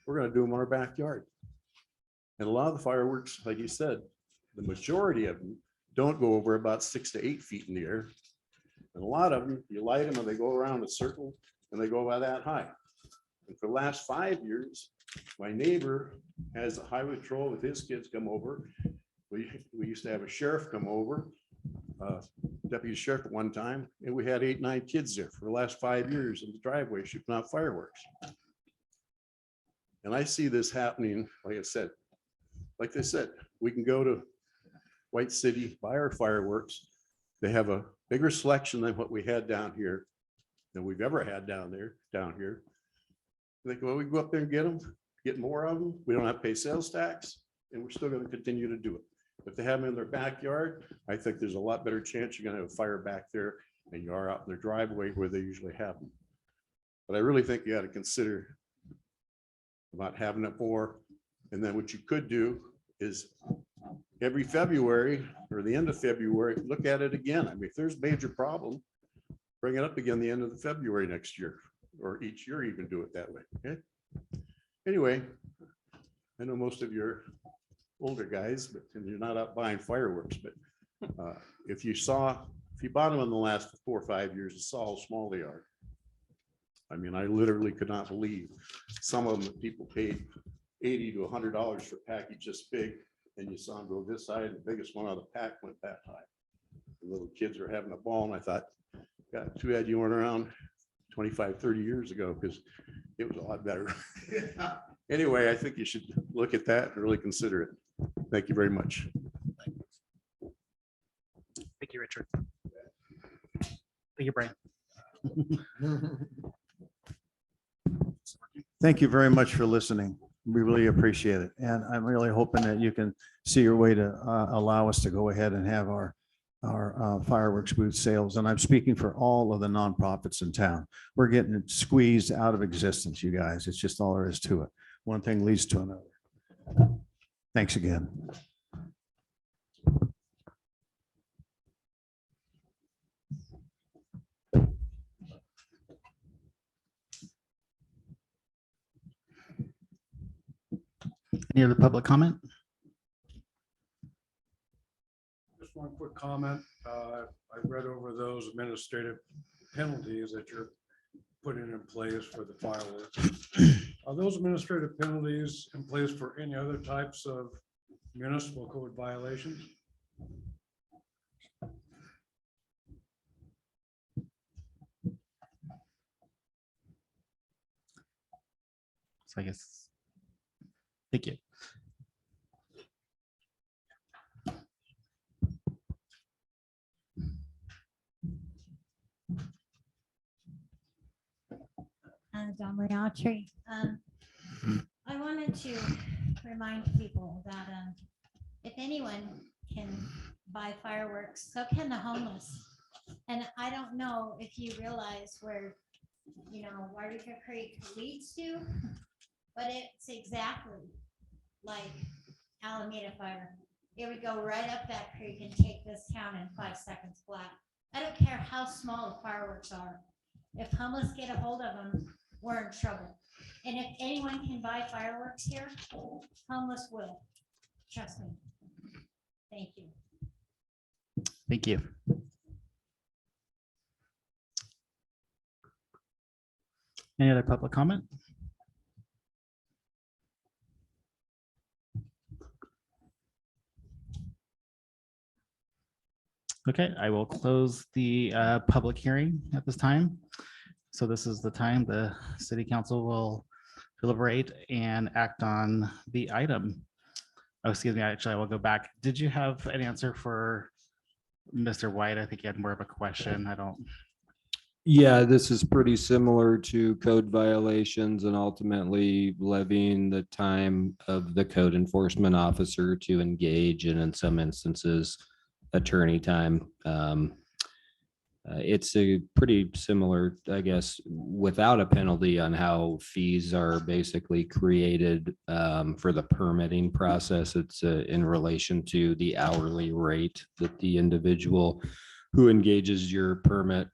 we're going to do them in our backyard. And a lot of the fireworks, like you said, the majority of them don't go over about 6 to 8 feet in the air. And a lot of them, you light them and they go around a circle and they go by that high. And for the last 5 years, my neighbor has a highway patrol with his kids come over. We used to have a sheriff come over, deputy sheriff at one time, and we had 8, 9 kids there for the last 5 years in the driveway shooting off fireworks. And I see this happening, like they said, we can go to White City, buy our fireworks. They have a bigger selection than what we had down here, than we've ever had down here. They go, well, we go up there and get them, get more of them. We don't have to pay sales tax, and we're still going to continue to do it. If they have them in their backyard, I think there's a lot better chance you're going to have a fire back there than you are out in their driveway where they usually have them. But I really think you got to consider about having it more. And then what you could do is every February or the end of February, look at it again. I mean, if there's a major problem, bring it up again the end of the February next year, or each year even do it that way. Okay. Anyway, I know most of your older guys, but and you're not out buying fireworks, but if you bought them in the last 4 or 5 years, you saw how small they are. I mean, I literally could not believe some of them that people paid $80 to $100 for a package this big, and you saw them go this high, and the biggest one out of the pack went that high. The little kids were having a ball, and I thought, God, too bad you weren't around 25, 30 years ago, because it was a lot better. Anyway, I think you should look at that and really consider it. Thank you very much. Thank you, Richard. Thank you, Brian. Thank you very much for listening. We really appreciate it. And I'm really hoping that you can see your way to allow us to go ahead and have our fireworks booth sales. And I'm speaking for all of the nonprofits in town. We're getting squeezed out of existence, you guys. It's just all there is to it. One thing leads to another. Thanks again. Any other public comment? Just one quick comment. I read over those administrative penalties that you're putting in place for the fireworks. Are those administrative penalties in place for any other types of municipal code violations? So I guess. Thank you. Don Riatri. I wanted to remind people that if anyone can buy fireworks, so can the homeless. And I don't know if you realize where, Yreka Creek leads to, but it's exactly like Alameda Fire. It would go right up that creek and take this town in 5 seconds flat. I don't care how small the fireworks are. If homeless get a hold of them, we're in trouble. And if anyone can buy fireworks here, homeless will. Trust me. Thank you. Thank you. Any other public comment? Okay, I will close the public hearing at this time. So this is the time the city council will deliberate and act on the item. Oh, excuse me, actually, I will go back. Did you have an answer for Mr. White? I think he had more of a question. I don't. Yeah, this is pretty similar to code violations and ultimately levying the time of the code enforcement officer to engage, and in some instances, attorney time. It's a pretty similar, I guess, without a penalty on how fees are basically created for the permitting process. It's in relation to the hourly rate that the individual who engages your permit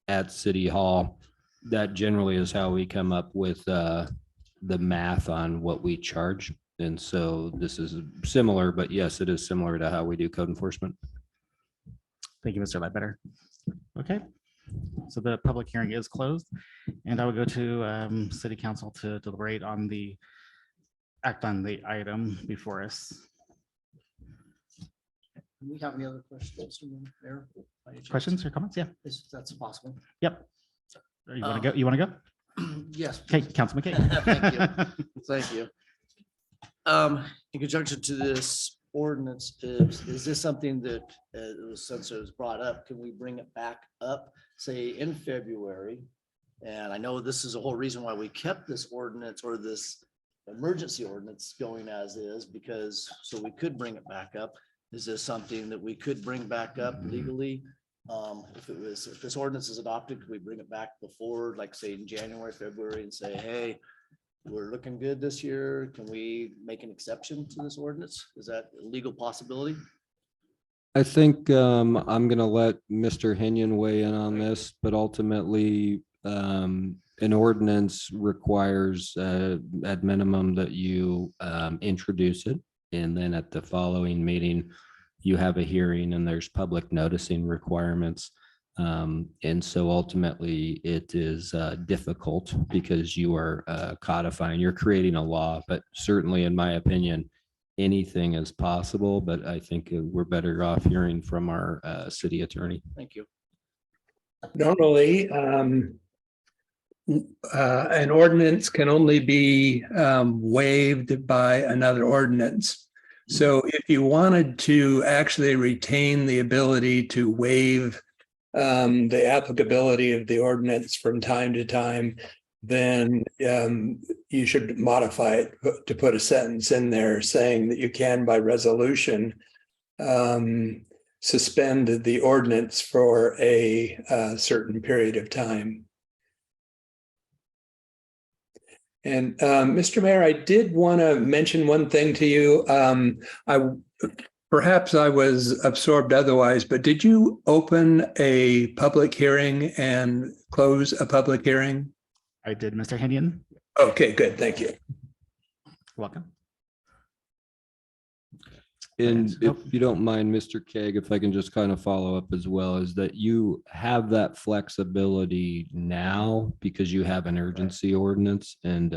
at City Hall. That generally is how we come up with the math on what we charge. And so this is similar, but yes, it is similar to how we do code enforcement. Thank you, Mr. Ledbetter. Okay, so the public hearing is closed, and I will go to city council to deliberate on the act on the item before us. Do we have any other questions, Mr. Mayor? By any chance? Questions or comments? Yeah. If that's possible. Yep. You want to go? You want to go? Yes. Okay, Councilman Kate. Thank you. Thank you. In conjunction to this ordinance, is this something that, since it was brought up, can we bring it back up, say in February? And I know this is the whole reason why we kept this ordinance or this emergency ordinance going as is, because so we could bring it back up. Is this something that we could bring back up legally? If this ordinance is adopted, could we bring it back before, like say in January, February, and say, hey, we're looking good this year. Can we make an exception to this ordinance? Is that a legal possibility? I think I'm going to let Mr. Henyon weigh in on this, but ultimately an ordinance requires at minimum that you introduce it. And then at the following meeting, you have a hearing and there's public noticing requirements. And so ultimately it is difficult because you are codifying, you're creating a law, but certainly in my opinion, anything is possible, but I think we're better off hearing from our city attorney. Thank you. Normally, an ordinance can only be waived by another ordinance. So if you wanted to actually retain the ability to waive the applicability of the ordinance from time to time, then you should modify it to put a sentence in there saying that you can by resolution suspend the ordinance for a certain period of time. And Mr. Mayor, I did want to mention one thing to you. Perhaps I was absorbed otherwise, but did you open a public hearing and close a public hearing? I did, Mr. Henyon. Okay, good. Thank you. Welcome. And Oh. if you don't mind, Mr. Keg, if I can just kind of follow up as well, is that you have that flexibility now because you have an urgency ordinance, and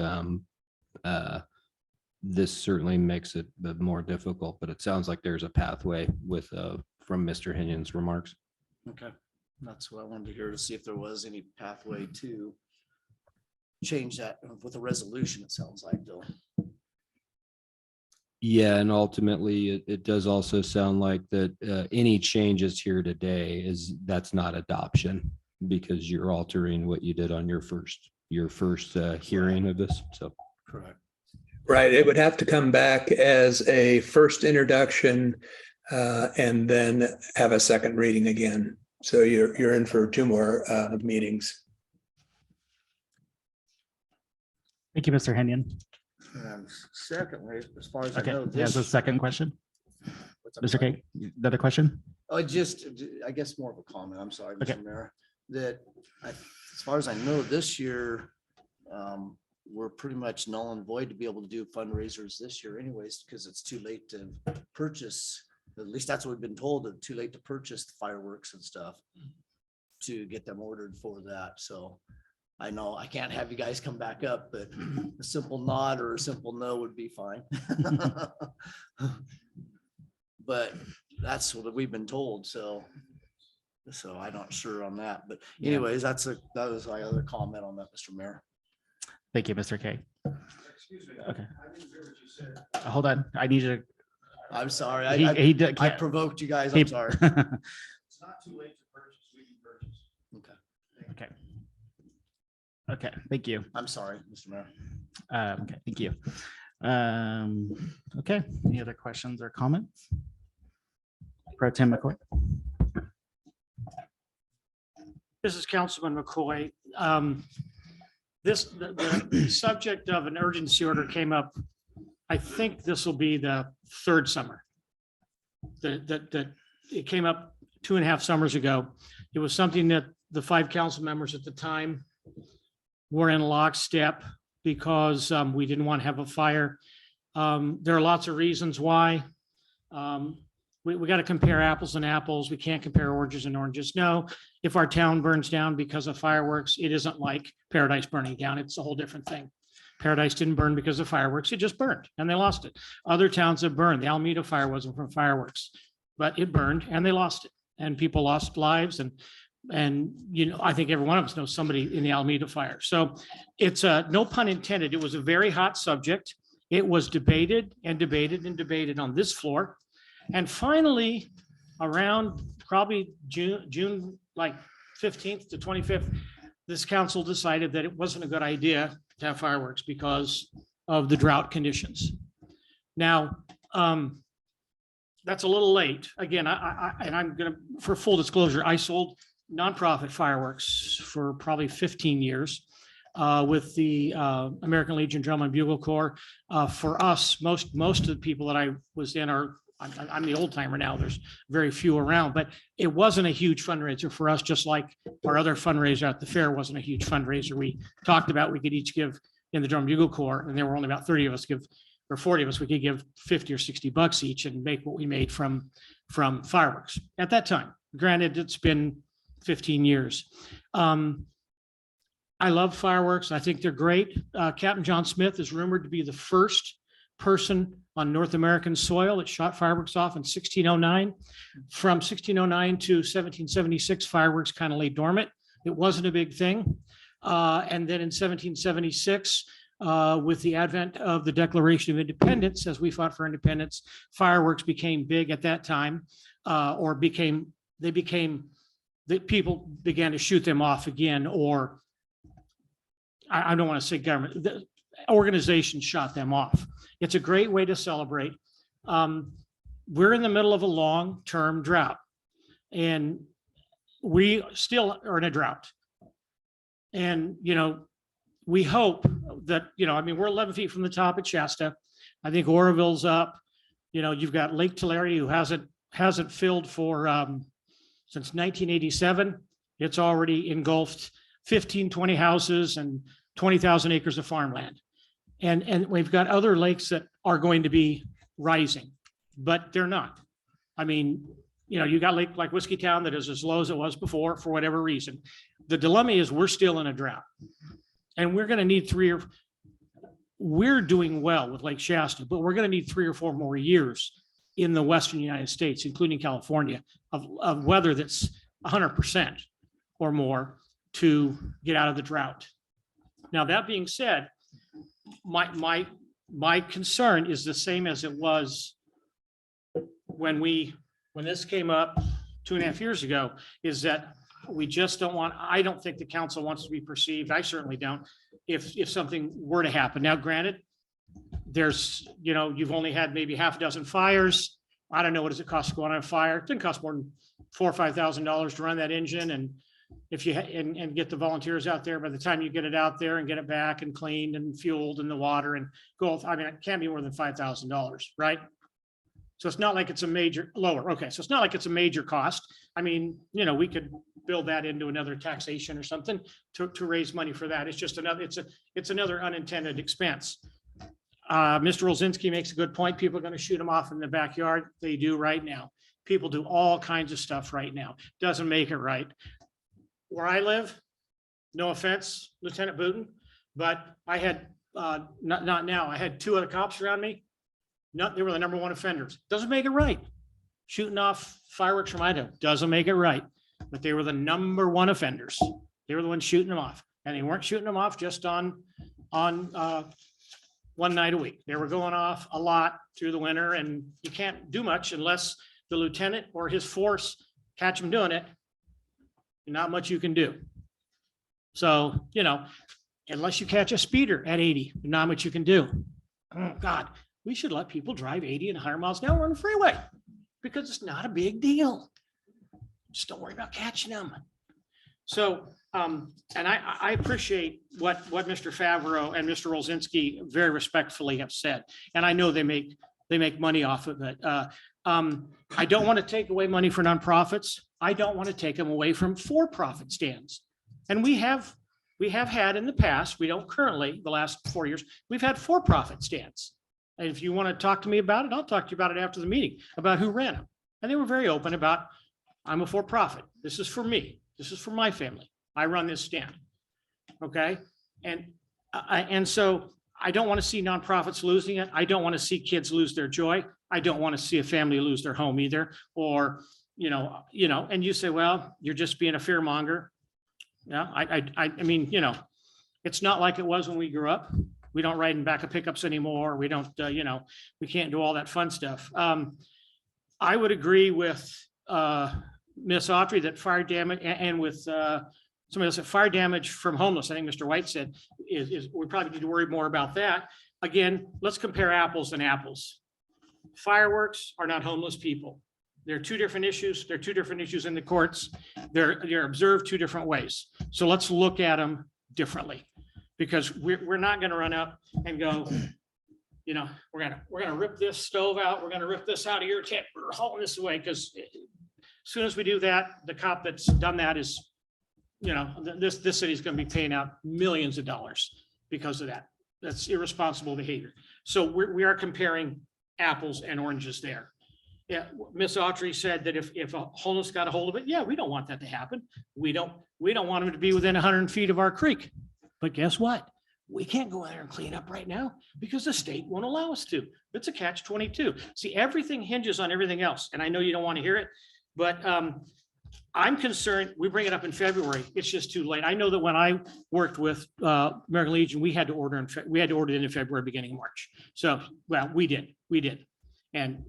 this certainly makes it more difficult, but it sounds like there's a pathway with from Mr. Henyon's remarks. Okay, that's what I wanted to hear, to see if there was any pathway to change that with a resolution, it sounds like though. Yeah, and ultimately it does also sound like that any changes here today that's not adoption, because you're altering what you did on your first hearing of this. So Correct. Right. It would have to come back as a first introduction and then have a second reading again. So you're in for 2 more meetings. Thank you, Mr. Henyon. And secondly, as far as I Okay, know, he has a this. second question. What's up, Mr. sorry? Kate, another question? Oh, I guess more of a comment. I'm sorry, Okay. Mr. Mayor, that as far as I know, this year, we're pretty much null and void to be able to do fundraisers this year anyways, because it's too late to purchase. At least that's what we've been told, that too late to purchase the fireworks and stuff to get them ordered for that. So I know I can't have you guys come back up, but a simple nod or a simple no would be fine. But That's what we've been told, so. So I'm not sure on that, but Yeah. anyways, that was my other comment on that, Mr. Mayor. Thank you, Mr. K. Excuse me. Okay. I didn't hear what you said. Hold on. I need you I'm sorry. to. He did- I can't- provoked you guys. he- I'm sorry. It's not too late to purchase. We can purchase. Okay. Okay. Okay, thank you. I'm sorry, Mr. Mayor. Okay, thank you. Okay, any other questions or comments? Pro Tem McCoy. This is Councilman McCoy. The subject of an urgency order came up. I think this will be the third summer. That it came up 2.5 summers ago. It was something that the 5 council members at the time were in lockstep because we didn't want to have a fire. There are lots of reasons why. We got to compare apples and apples. We can't compare oranges and oranges. No, if our town burns down because of fireworks, it isn't like Paradise burning down. It's a whole different thing. Paradise didn't burn because of fireworks. It just burned and they lost it. Other towns have burned. The Alameda fire wasn't from fireworks, but it burned and they lost it. And people lost lives. And you know, I think every one of us knows somebody in the Alameda fire. So it's no pun intended. It was a very hot subject. It was debated and debated and debated on this floor. And finally, around probably June like 15th to 25th, this council decided that it wasn't a good idea to have fireworks because of the drought conditions. Now, that's a little late. Again, I'm gonna, for full disclosure, I sold nonprofit fireworks for probably 15 years with the American Legion Drum and Bugle Corps. For us, most of the people that I was in are, I'm the old timer now. There's very few around, but it wasn't a huge fundraiser for us, just like our other fundraiser at the fair wasn't a huge fundraiser. We talked about we could each give in the Drum Bugle Corps, and there were only about 30 of us give, or 40 of us, we could give 50 or 60 bucks each and make what we made from fireworks at that time. Granted, it's been 15 years. I love fireworks. I think they're great. Captain John Smith is rumored to be the first person on North American soil that shot fireworks off in 1609. From 1609 to 1776, fireworks kind of lay dormant. It wasn't a big thing. And then in 1776, with the advent of the Declaration of Independence, as we fought for independence, fireworks became big at that time, or that people began to shoot them off again, or I don't want to say government, the organizations shot them off. It's a great way to celebrate. We're in the middle of a long-term drought, and we still are in a drought. And, you know, we hope that, you know, I mean, we're 11 feet from the top at Shasta. I think Oroville's up. You know, you've got Lake Tulare, who hasn't filled for since 1987. It's already engulfed 15, 20 houses and 20,000 acres of farmland. And we've got other lakes that are going to be rising, but they're not. I mean, you know, you got lake like Whiskeytown that is as low as it was before for whatever reason. The dilemma is we're still in a drought, and we're going to need we're doing well with Lake Shasta, but we're going to need 3 or 4 more years in the Western United States, including California, of weather that's 100% or more to get out of the drought. Now, that being said, my concern is the same as it was when this came up 2.5 years ago, is that we just don't want, I don't think the council wants to be perceived, I certainly don't, if something were to happen. Now, granted, there's, you know, you've only had maybe half a dozen fires. I don't know, what does it cost to go on a fire? It didn't cost more than $4,000 or $5,000 to run that engine. And if you, and get the volunteers out there, by the time you get it out there and get it back and cleaned and fueled in the water and go, I mean, it can't be more than $5,000, right? So it's not like it's a major lower. Okay. So it's not like it's a major cost. I mean, you know, we could build that into another taxation or something to raise money for that. It's just another, it's another unintended expense. Mr. Rosinski makes a good point. People are going to shoot them off in the backyard. They do right now. People do all kinds of stuff right now. Doesn't make it right. Where I live, no offense, Lieutenant Booten, but I had, not now, I had 2 other cops around me. They were the #1 offenders. Doesn't make it right. shooting off fireworks from Idaho. Doesn't make it right, but they were the number one offenders. They were the ones shooting them off, and they weren't shooting them off just on one night a week. They were going off a lot through the winter, and you can't do much unless the lieutenant or his force catch them doing it. Not much you can do. So, you know, unless you catch a speeder at 80, not much you can do. Oh, God, we should let people drive 80 and 100 miles an hour on the freeway because it's not a big deal. Just don't worry about catching them. So, and I appreciate what Mr. Favreau and Mr. Rolzinski very respectfully have said. And I know they make money off of it. I don't want to take away money for nonprofits. I don't want to take them away from for-profit stands. And we have had in the past, we don't currently, the last 4 years, we've had for-profit stands. And if you want to talk to me about it, I'll talk to you about it after the meeting, about who ran them. And they were very open about, I'm a for-profit. This is for me. This is for my family. I run this stand. Okay. And so I don't want to see nonprofits losing it. I don't want to see kids lose their joy. I don't want to see a family lose their home either. Or, and you say, well, you're just being a fear monger. Yeah. I mean, it's not like it was when we grew up. We don't ride in back of pickups anymore. We don't, we can't do all that fun stuff. I would agree with Miss Autry that fire damage and with somebody else, that fire damage from homeless, I think Mr. White said, is we probably need to worry more about that. Again, let's compare apples and apples. Fireworks are not homeless people. They're two different issues. They're two different issues in the courts. They're observed two different ways. So let's look at them differently, because we're not going to run up and go, we're gonna rip this stove out. We're gonna rip this out of your tent. We're hauling this away, because as soon as we do that, the cop that's done that is, this city is going to be paying out millions of dollars because of that. That's irresponsible behavior. So we are comparing apples and oranges there. Yeah, Miss Autry said that if a homeless got a hold of it, yeah, we don't want that to happen. We don't want them to be within 100 feet of our creek. But guess what? We can't go in there and clean up right now because the state won't allow us to. It's a catch-22. See, everything hinges on everything else. And I know you don't want to hear it, but I'm concerned. We bring it up in February. It's just too late. I know that when I worked with American Legion, we had to order it in February, beginning of March. So, well, we did. And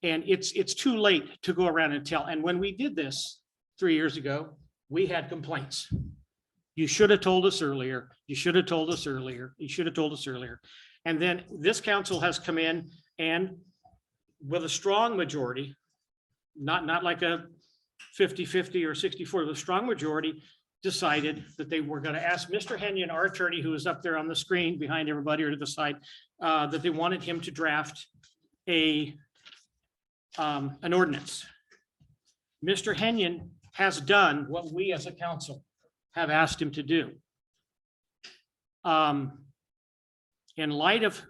it's too late to go around and tell. And when we did this 3 years ago, we had complaints. You should have told us earlier. You should have told us earlier. You should have told us earlier. And then this council has come in and with a strong majority, not like a 50-50 or 60-40, with a strong majority, decided that they were going to ask Mr. Henyon, our attorney, who is up there on the screen behind everybody or to the side, that they wanted him to draft an ordinance. Mr. Henyon has done what we as a council have asked him to do. In light of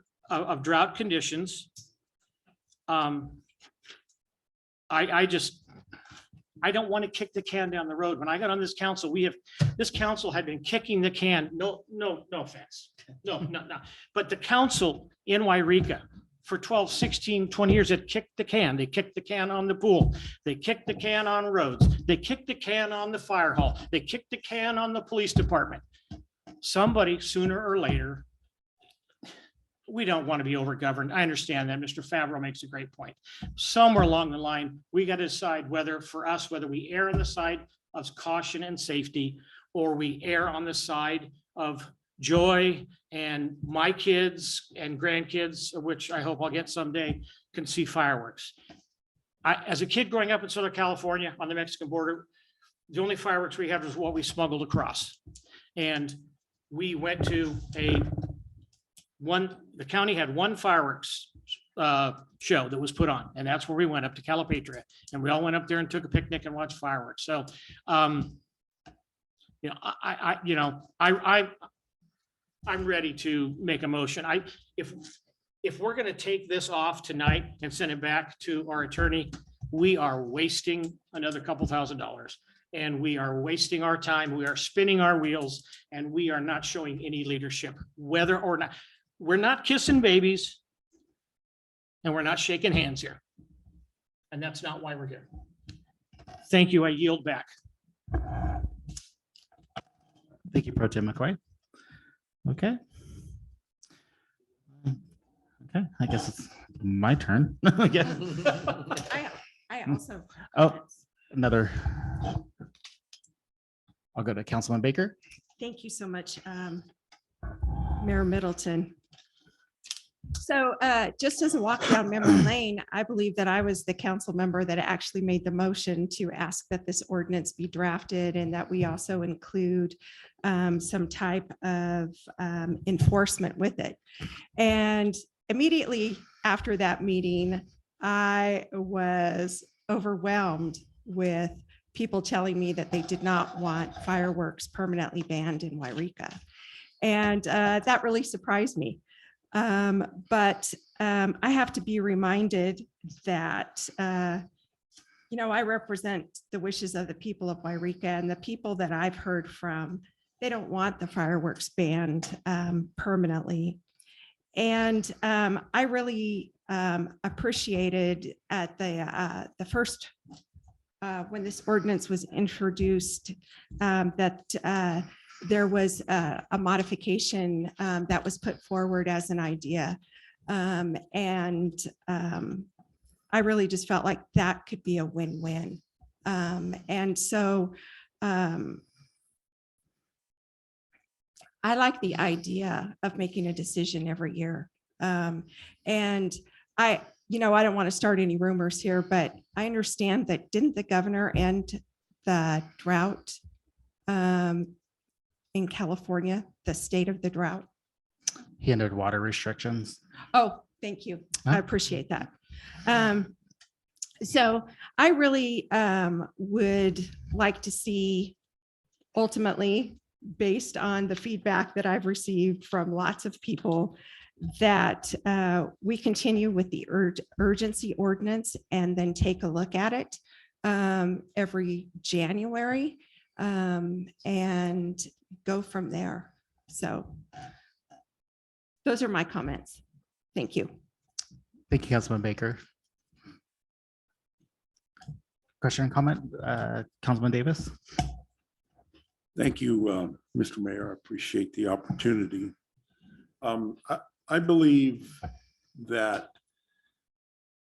drought conditions, I don't want to kick the can down the road. When I got on this council, this council had been kicking the can. No offense. No. But the council in Yreka for 12, 16, 20 years had kicked the can. They kicked the can on the pool. They kicked the can on roads. They kicked the can on the fire hall. They kicked the can on the police department. Somebody sooner or later, we don't want to be overgoverned. I understand that. Mr. Favreau makes a great point. Somewhere along the line, we got to decide whether we err on the side of caution and safety, or we err on the side of joy, and my kids and grandkids, which I hope I'll get someday, can see fireworks. As a kid growing up in Southern California on the Mexican border, the only fireworks we had was what we smuggled across. And we went to the county had one fireworks show that was put on, and that's where we went, up to Calipatria, and we all went up there and took a picnic and watched fireworks. So, I'm ready to make a motion. If we're going to take this off tonight and send it back to our attorney, we are wasting another couple $1,000s, and we are wasting our time. We are spinning our wheels, and we are not showing any leadership, whether or not. We're not kissing babies, and we're not shaking hands here. And that's not why we're here. Thank you. I yield back. Thank you, Pro Tem McCoy. Okay. Okay, I guess it's my turn. I guess. I also. Oh, another. I'll go to Councilman Baker. Thank you so much, Mayor Middleton. So just as a walk down memory lane, I believe that I was the council member that actually made the motion to ask that this ordinance be drafted and that we also include some type of enforcement with it. And immediately after that meeting, I was overwhelmed with people telling me that they did not want fireworks permanently banned in Yreka. And that really surprised me. But I have to be reminded that, I represent the wishes of the people of Yreka, and the people that I've heard from, they don't want the fireworks banned permanently. And I really appreciated at the first, when this ordinance was introduced, that there was a modification that was put forward as an idea. And I really just felt like that could be a win-win. And so I like the idea of making a decision every year. And I don't want to start any rumors here, but I understand that didn't the governor end the drought in California, the state of the drought? He ended water restrictions. Oh, thank you. I appreciate that. So I really would like to see, ultimately, based on the feedback that I've received from lots of people, that we continue with the urgency ordinance and then take a look at it every January and go from there. So those are my comments. Thank you. Thank you, Councilman Baker. Question and comment, Councilman Davis? Thank you, Mr. Mayor. I appreciate the opportunity. I believe that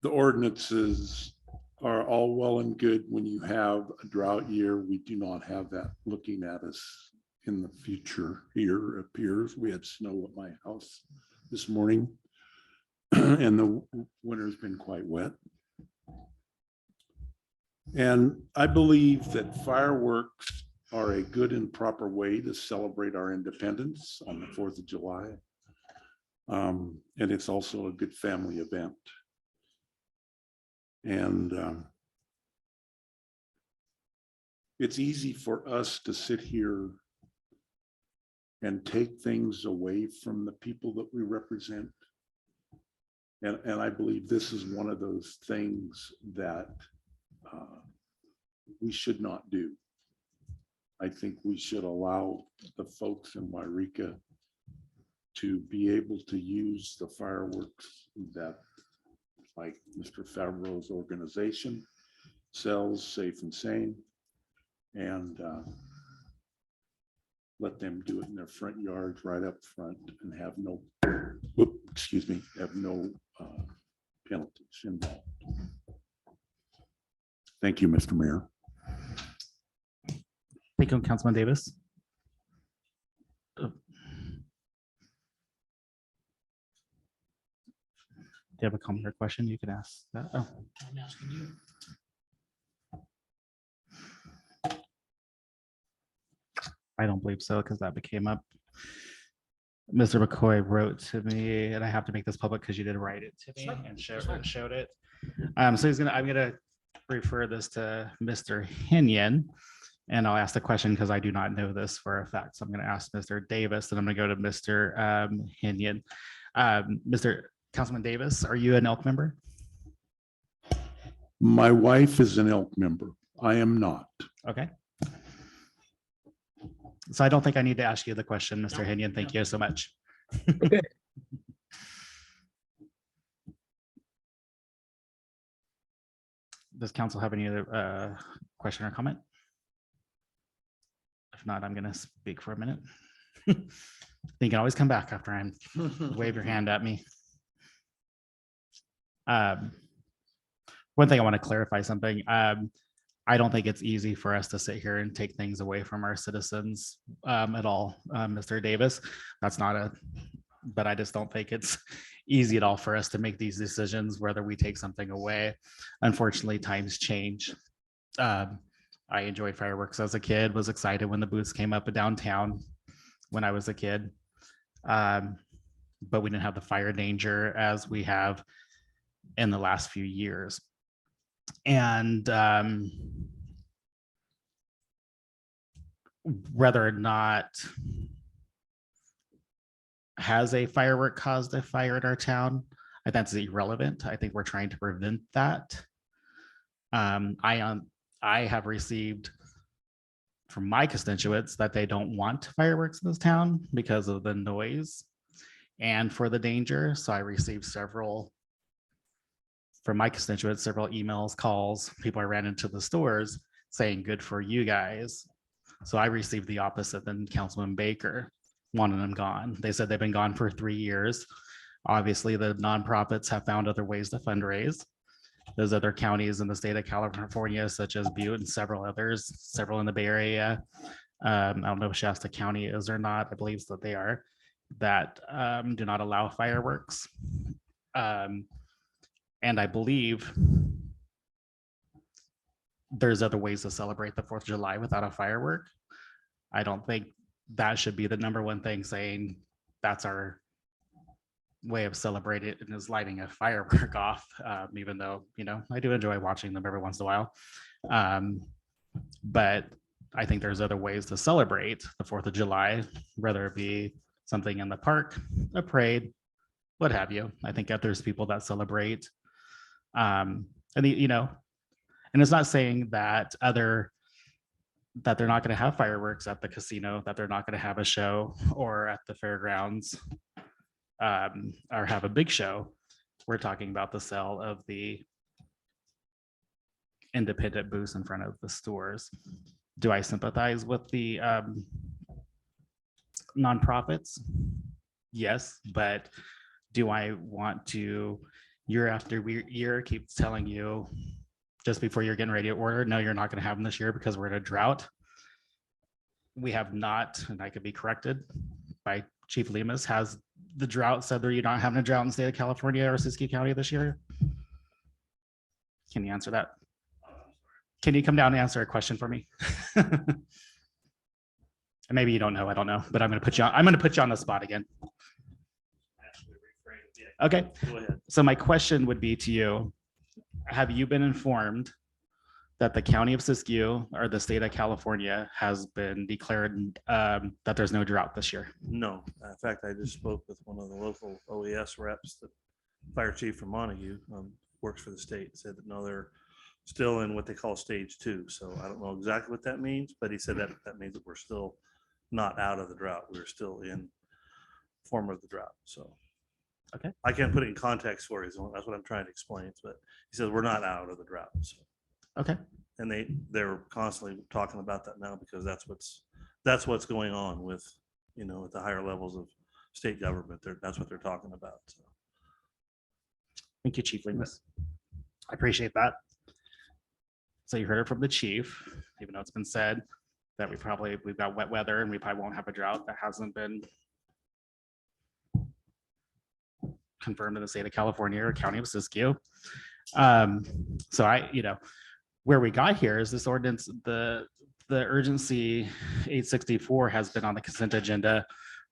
the ordinances are all well and good when you have a drought year. We do not have that looking at us in the future here, it appears. We had snow at my house this morning and the winter's been quite wet. And I believe that fireworks are a good and proper way to celebrate our independence on the 4th of July. And it's also a good family event. And it's easy for us to sit here and take things away from the people that we represent. And I believe this is one of those things that we should not do. I think we should allow the folks in Yreka to be able to use the fireworks that, like Mr. Favreau's organization sells, Safe and Sane, and let them do it in their front yards right up front and have no, have no penalties involved. Thank you, Mr. Mayor. Thank you, Councilman Davis. Do you have a comment or question? You can ask that. Oh. I'm asking you. I don't believe so, because that became up. Mr. McCoy wrote to me, and I have to make this public because you did write it to me and showed it. So I'm gonna refer this to Mr. Henyon, and I'll ask the question because I do not know this for a fact. So I'm going to ask Mr. Davis, and I'm going to go to Mr. Henyon. Mr. Councilman Davis, are you an Elk member? My wife is an Elk member. I am not. Okay. So I don't think I need to ask you the question, Mr. Henyon. Thank you so much. Does council have any other question or comment? If not, I'm gonna speak for a minute. You can always come back after I'm wave your hand at me. One thing I want to clarify something. I don't think it's easy for us to sit here and take things away from our citizens at all, Mr. Davis. That's not a, but I just don't think it's easy at all for us to make these decisions, whether we take something away. Unfortunately, times change. I enjoyed fireworks as a kid, was excited when the booths came up downtown when I was a kid. But we didn't have the fire danger as we have in the last few years. And whether or not has a firework caused a fire in our town, I think that's irrelevant. I think we're trying to prevent that. I have received from my constituents that they don't want fireworks in this town because of the noise and for the danger. So I received several from my constituents, several emails, calls, people I ran into the stores saying good for you guys. So I received the opposite than Councilman Baker, wanting them gone. They said they've been gone for 3 years. Obviously, the nonprofits have found other ways to fundraise. There's other counties in the state of California, such as Butte and several others, several in the Bay Area. I don't know if Shasta County is or not. I believe that they are, that do not allow fireworks. And I believe there's other ways to celebrate the 4th of July without a firework. I don't think that should be the number one thing, saying that's our way of celebrating it, and is lighting a firework off, even though, you know, I do enjoy watching them every once in a while. But I think there's other ways to celebrate the 4th of July, whether it be something in the park, a parade, what have you. I think that there's people that celebrate. And you know, and it's not saying that they're not going to have fireworks at the casino, that they're not going to have a show or at the fairgrounds, or have a big show. We're talking about the sale of the independent booths in front of the stores. Do I sympathize with the nonprofits? Yes, but do I want to year after year keep telling you just before you're getting ready to order, no, you're not going to have them this year because we're in a drought? We have not, and I could be corrected by Chief Lemus, has the drought said that you're not having a drought in the state of California or Siskiyou County this year? Can you answer that? Can you come down and answer a question for me? And maybe you don't know, I don't know, but I'm going to put you on the spot again. Okay, so my question would be to you, have you been informed that the county of Siskiyou or the state of California has been declared that there's no drought this year? No, in fact, I just spoke with one of the local OES reps, the fire chief from Montague, works for the state, said that no, they're still in what they call stage 2. So I don't know exactly what that means, but he said that that means that we're still not out of the drought. We're still in form of the drought. So okay, I can't put it in context for you. So that's what I'm trying to explain. But he says we're not out of the drought. So. Okay. And they're constantly talking about that now because that's what's going on with, you know, at the higher levels of state government. That's what they're talking about. So. Thank you, Chief Lemus. I appreciate that. So you heard it from the chief, even though it's been said that we've got wet weather and we probably won't have a drought. That hasn't been confirmed in the state of California or county of Siskiyou. So you know, where we got here is this ordinance, the urgency 864 has been on the consent agenda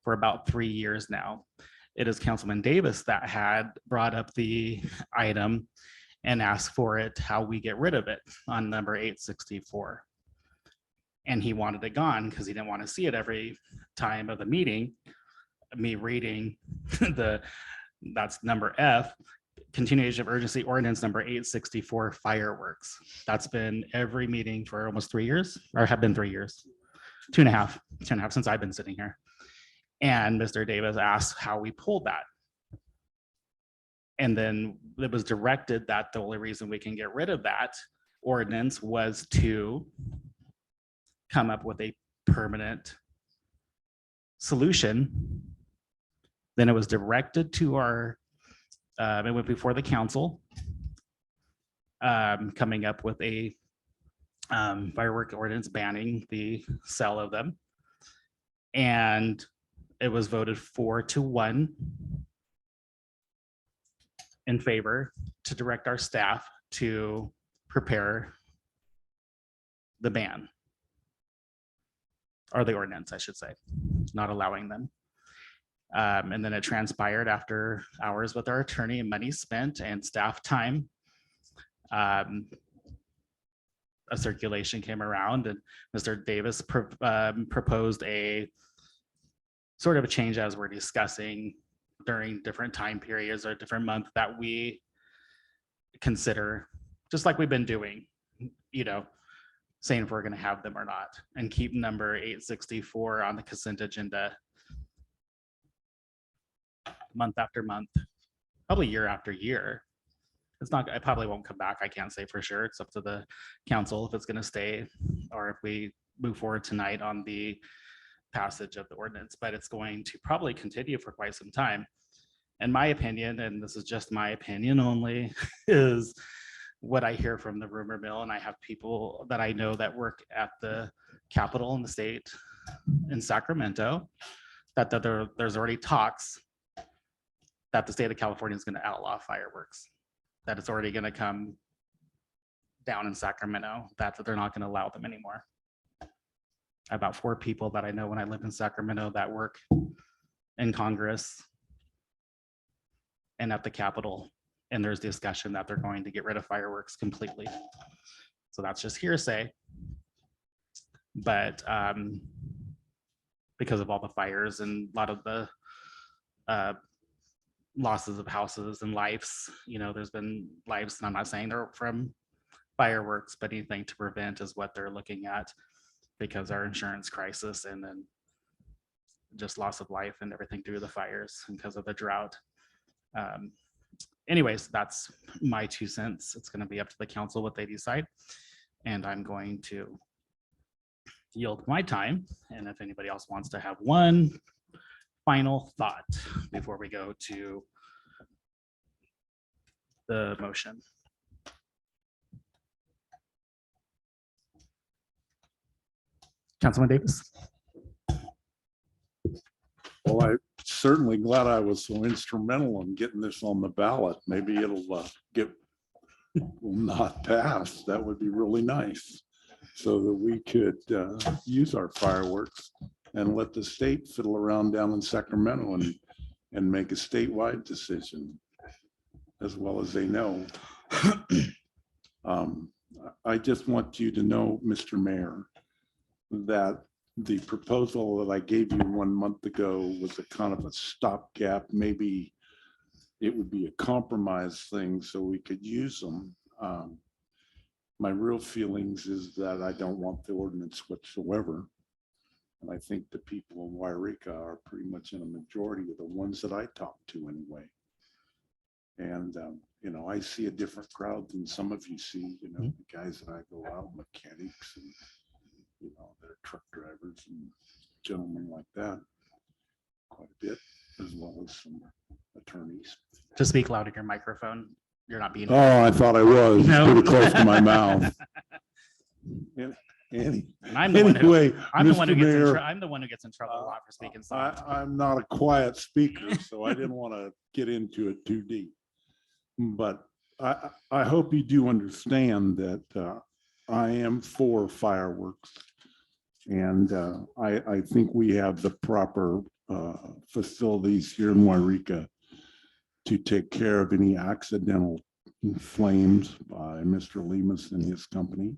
for about 3 years now. It is Councilman Davis that had brought up the item and asked for it, how we get rid of it on number 864. And he wanted it gone because he didn't want to see it every time of the meeting. Me reading that's number F, continuation of urgency ordinance number 864 fireworks. That's been every meeting for almost 3 years, or have been 3 years, 2.5 since I've been sitting here. And Mr. Davis asked how we pulled that. And then it was directed that the only reason we can get rid of that ordinance was to come up with a permanent solution, then it was directed to our, it went before the council, coming up with a firework ordinance banning the sale of them. And it was voted 4-1 in favor to direct our staff to prepare the ban. Or the ordinance, I should say, not allowing them. And then it transpired after hours with our attorney and money spent and staff time. A circulation came around and Mr. Davis proposed a sort of a change as we're discussing during different time periods or different month that we consider, just like we've been doing, you know, saying if we're going to have them or not, and keep number 864 on the consent agenda month after month, probably year after year. It's not, I probably won't come back. I can't say for sure. It's up to the council if it's going to stay or if we move forward tonight on the passage of the ordinance, but it's going to probably continue for quite some time. In my opinion, and this is just my opinion only, is what I hear from the rumor mill, and I have people that I know that work at the Capitol in the state in Sacramento, that there's already talks that the state of California is going to outlaw fireworks, that it's already going to come down in Sacramento, that they're not going to allow them anymore. About 4 people that I know when I live in Sacramento that work in Congress and at the Capitol, and there's discussion that they're going to get rid of fireworks completely. So that's just hearsay. But because of all the fires and a lot of the losses of houses and lives, you know, there's been lives, and I'm not saying they're from fireworks, but anything to prevent is what they're looking at, because our insurance crisis and then just loss of life and everything through the fires because of the drought. Anyways, that's my 2 cents. It's going to be up to the council what they decide. And I'm going to yield my time. And if anybody else wants to have one final thought before we go to the motion. Councilman Davis. Well, I'm certainly glad I was so instrumental in getting this on the ballot. Maybe it'll will not pass. That would be really nice, so that we could use our fireworks and let the state fiddle around down in Sacramento and make a statewide decision as well as they know. I just want you to know, Mr. Mayor, that the proposal that I gave you 1 month ago was a kind of a stopgap. Maybe it would be a compromise thing so we could use them. My real feelings is that I don't want the ordinance whatsoever. And I think the people in Yreka are pretty much in a majority of the ones that I talk to anyway. And, you know, I see a different crowd than some of you see, you know, the guys that I go out, mechanics and, you know, they're truck drivers and gentlemen like that quite a bit, as well as some attorneys. Just speak loud in your microphone. You're not being. Oh, I thought I was pretty close to my mouth. I'm the one who Mayor, I'm the one who gets in trouble a lot for speaking soft. I'm not a quiet speaker, so I didn't want to get into it too deep. But I hope you do understand that I am for fireworks. And I think we have the proper facilities here in Yreka to take care of any accidental flames by Mr. Lemus and his company.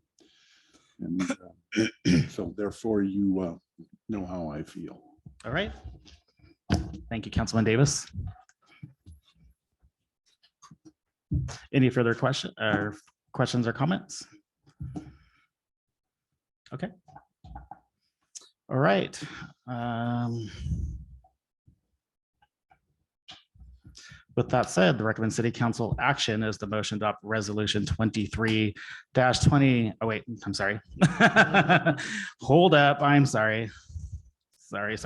And so therefore you know how I feel. All right. Thank you, Councilman Davis. Any further questions or comments? Okay. All right. With that said, the recommended city council action is the motion to adopt resolution 23-20. Oh, wait, I'm sorry. Hold up, I'm sorry. Sorry.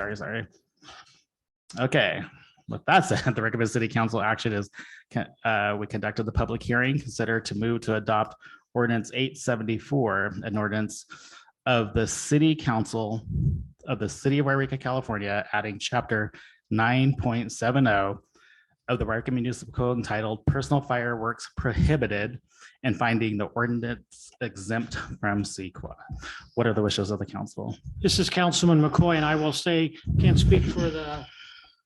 Okay, with that said, the recommended city council action is we conducted the public hearing, consider to move to adopt ordinance 874, an ordinance of the city council of the city of Yreka, California, adding chapter 9.70 of the Yreka Municipal Code entitled Personal Fireworks Prohibited and finding the ordinance exempt from CEQA. What are the wishes of the council? This is Councilman McCoy, and I will say, can't speak for the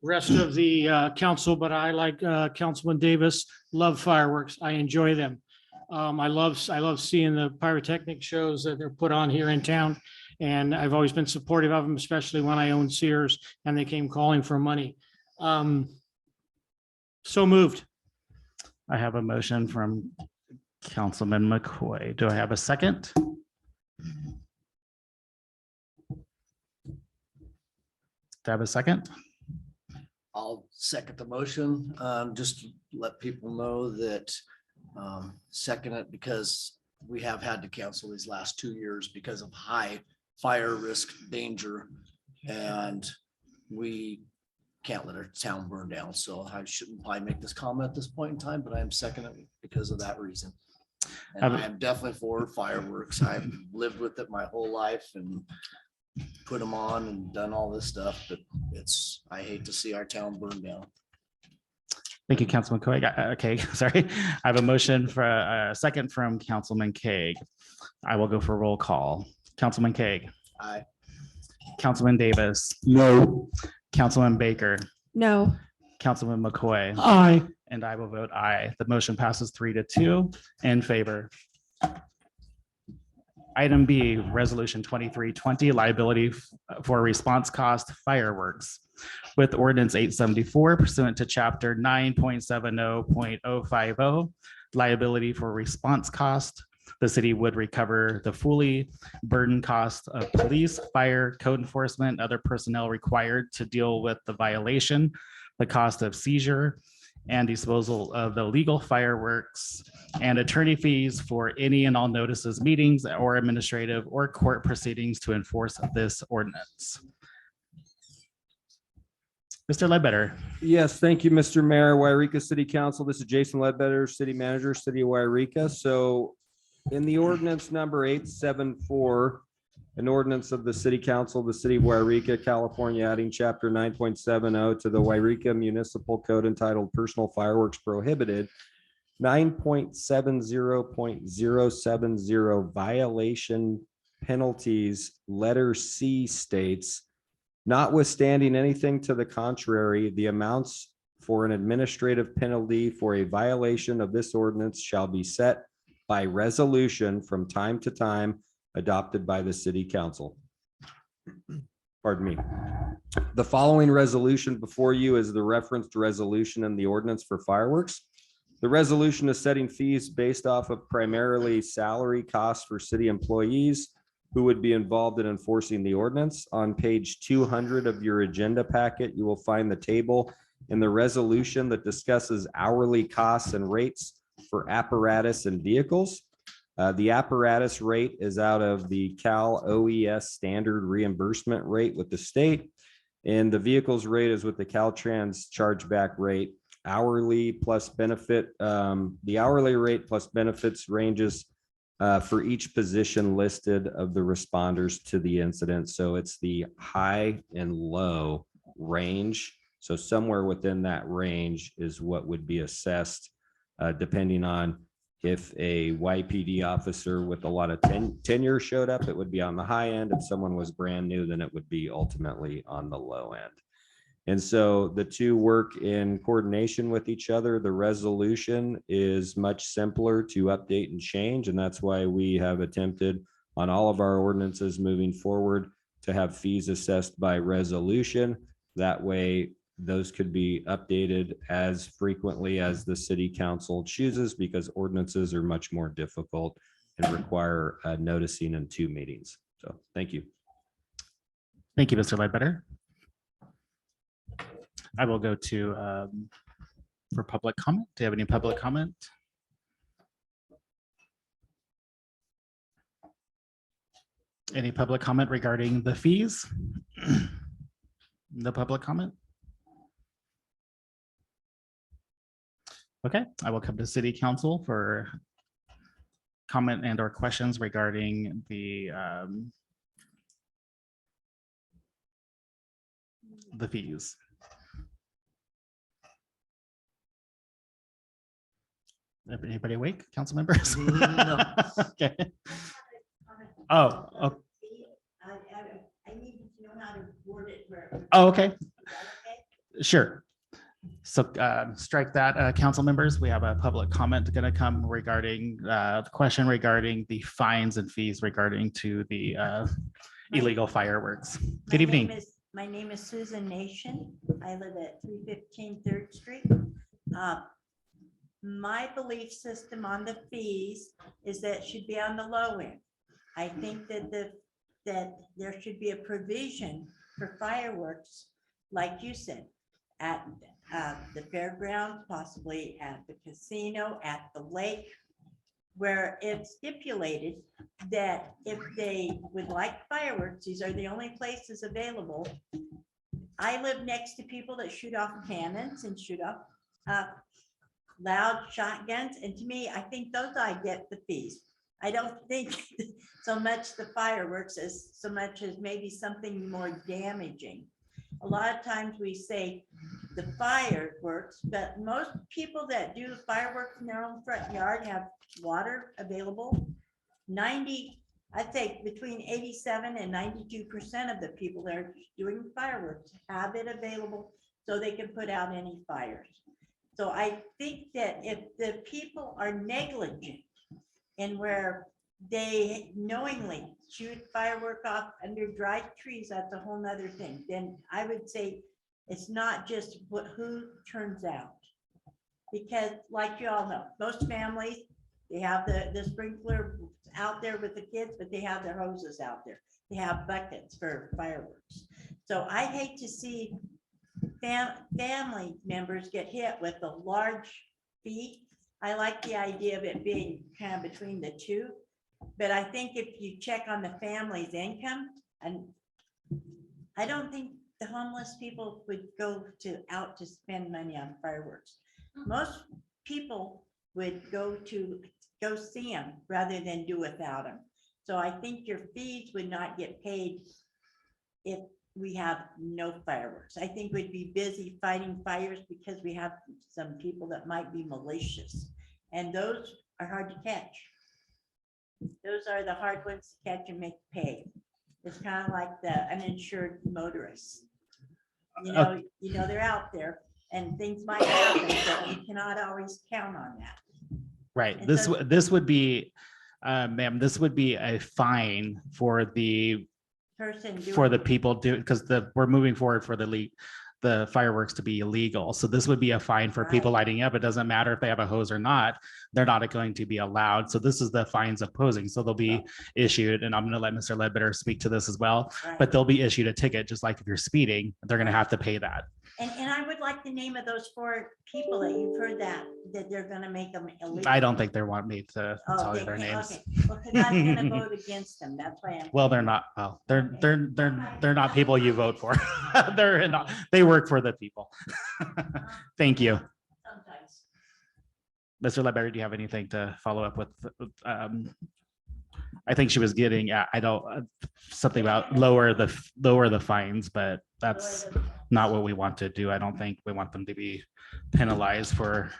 rest of the council, but I, like Councilman Davis, love fireworks. I enjoy them. I love seeing the pyrotechnic shows that they're put on here in town. And I've always been supportive of them, especially when I owned Sears and they came calling for money. So moved. I have a motion from Councilman McCoy. Do I have a second? Do I have a second? I'll second the motion. Just to let people know that second it because we have had to cancel these last 2 years because of high fire risk danger. And we can't let our town burn down. So I shouldn't probably make this comment at this point in time, but I am seconding because of that reason. And I am definitely for fireworks. I've lived with it my whole life and put them on and done all this stuff, but I hate to see our town burn down. Thank you, Councilman Koig. Okay, sorry. I have a motion for a second from Councilman Koig. I will go for roll call. Councilman Koig. Aye. Councilman Davis. No. Councilman Baker. No. Councilman McCoy. Aye. And I will vote aye. The motion passes 3-2 in favor. Item B, resolution 2320, liability for response cost fireworks. With ordinance 874 pursuant to chapter 9.70.050, liability for response cost, the city would recover the fully burdened cost of police, fire, code enforcement, and other personnel required to deal with the violation, the cost of seizure and disposal of the legal fireworks, and attorney fees for any and all notices, meetings, or administrative or court proceedings to enforce this ordinance. Mr. Ledbetter. Yes, thank you, Mr. Mayor, Yreka City Council. This is Jason Ledbetter, City Manager, City of Yreka. So in the ordinance number 874, an ordinance of the City Council of the City of Yreka, California, adding chapter 9.70 to the Yreka Municipal Code entitled Personal Fireworks Prohibited, 9.70.070 violation penalties, letter C states, notwithstanding anything to the contrary, the amounts for an administrative penalty for a violation of this ordinance shall be set by resolution from time to time adopted by the City Council. Pardon me. The following resolution before you is the referenced resolution in the ordinance for fireworks. The resolution is setting fees based off of primarily salary costs for city employees who would be involved in enforcing the ordinance. On page 200 of your agenda packet, you will find the table in the resolution that discusses hourly costs and rates for apparatus and vehicles. The apparatus rate is out of the Cal OES standard reimbursement rate with the state. And the vehicles rate is with the Caltrans chargeback rate. Hourly plus benefit, the hourly rate plus benefits ranges for each position listed of the responders to the incident. So it's the high and low range. So somewhere within that range is what would be assessed depending on if a YPD officer with a lot of tenure showed up, it would be on the high end. If someone was brand new, then it would be ultimately on the low end. And so the two work in coordination with each other. The resolution is much simpler to update and change. And that's why we have attempted on all of our ordinances moving forward to have fees assessed by resolution. That way, those could be updated as frequently as the City Council chooses, because ordinances are much more difficult and require noticing in 2 meetings. So thank you. Thank you, Mr. Ledbetter. I will go to for public comment. Do you have any public comment? Any public comment regarding the fees? No public comment? Okay, I will come to city council for comment and or questions regarding the fees. Anybody awake, council members? No. Okay. Oh, oh, I need to know how to word it. for- oh, okay, Is that okay? sure. So strike that, council members. We have a public comment going to come regarding the question regarding the fines and fees regarding to the illegal fireworks. Good evening. My name is Susan Nation. I live at 315 3rd Street. My belief system on the fees is that it should be on the low end. I think that that there should be a provision for fireworks, like you said, at the fairgrounds, possibly at the casino, at the lake, where it's stipulated that if they would like fireworks, these are the only places available. I live next to people that shoot off cannons and shoot off loud shotguns, and to me, I think those I get the fees. I don't think so much the fireworks as so much as maybe something more damaging. A lot of times we say the fireworks, but most people that do fireworks in their own front yard have water available. I'd say between 87 and 92% of the people that are doing fireworks have it available so they can put out any fires. So I think that if the people are negligent and where they knowingly shoot firework off under dry trees, that's a whole nother thing. Then I would say it's not just who turns out. Because like you all know, most families, they have the sprinkler out there with the kids, but they have their hoses out there. They have buckets for fireworks. So I hate to see family members get hit with a large fee. I like the idea of it being kind of between the two, but I think if you check on the family's income, and I don't think the homeless people would go out to spend money on fireworks. Most people would go see them rather than do without them. So I think your fees would not get paid if we have no fireworks. I think we'd be busy fighting fires because we have some people that might be malicious, and those are hard to catch. Those are the hard ones to catch and make pay. It's kind of like the uninsured motorists. You know, they're out there and things might happen, but you cannot always count on that. Right. And This would be, ma'am, this would be a fine for the people do, because we're moving forward for the fireworks to be illegal. So this would be a fine for people Right. lighting up. It doesn't matter if they have a hose or not, they're not going to be allowed. So this is the fines opposing. So they'll be issued, and I'm going to let Mr. Ledbetter speak to this as well, Right. but they'll be issued a ticket, just like if you're speeding, they're going to have to pay that. And I would like the name of those 4 people that you've heard that they're gonna make them illegal. I don't think they want me to Oh, tell you they their can't- names. okay. Well, 'cause I'm gonna vote against them. That's why I'm. Well, they're not, well, they're not people you vote for. They're not, they work for the people. Thank you. Sometimes. Mr. Ledbetter, do you have anything to follow up with? I think she was getting, I don't, something about lower the fines, but that's not what we want to do. I don't think we want them to be penalized for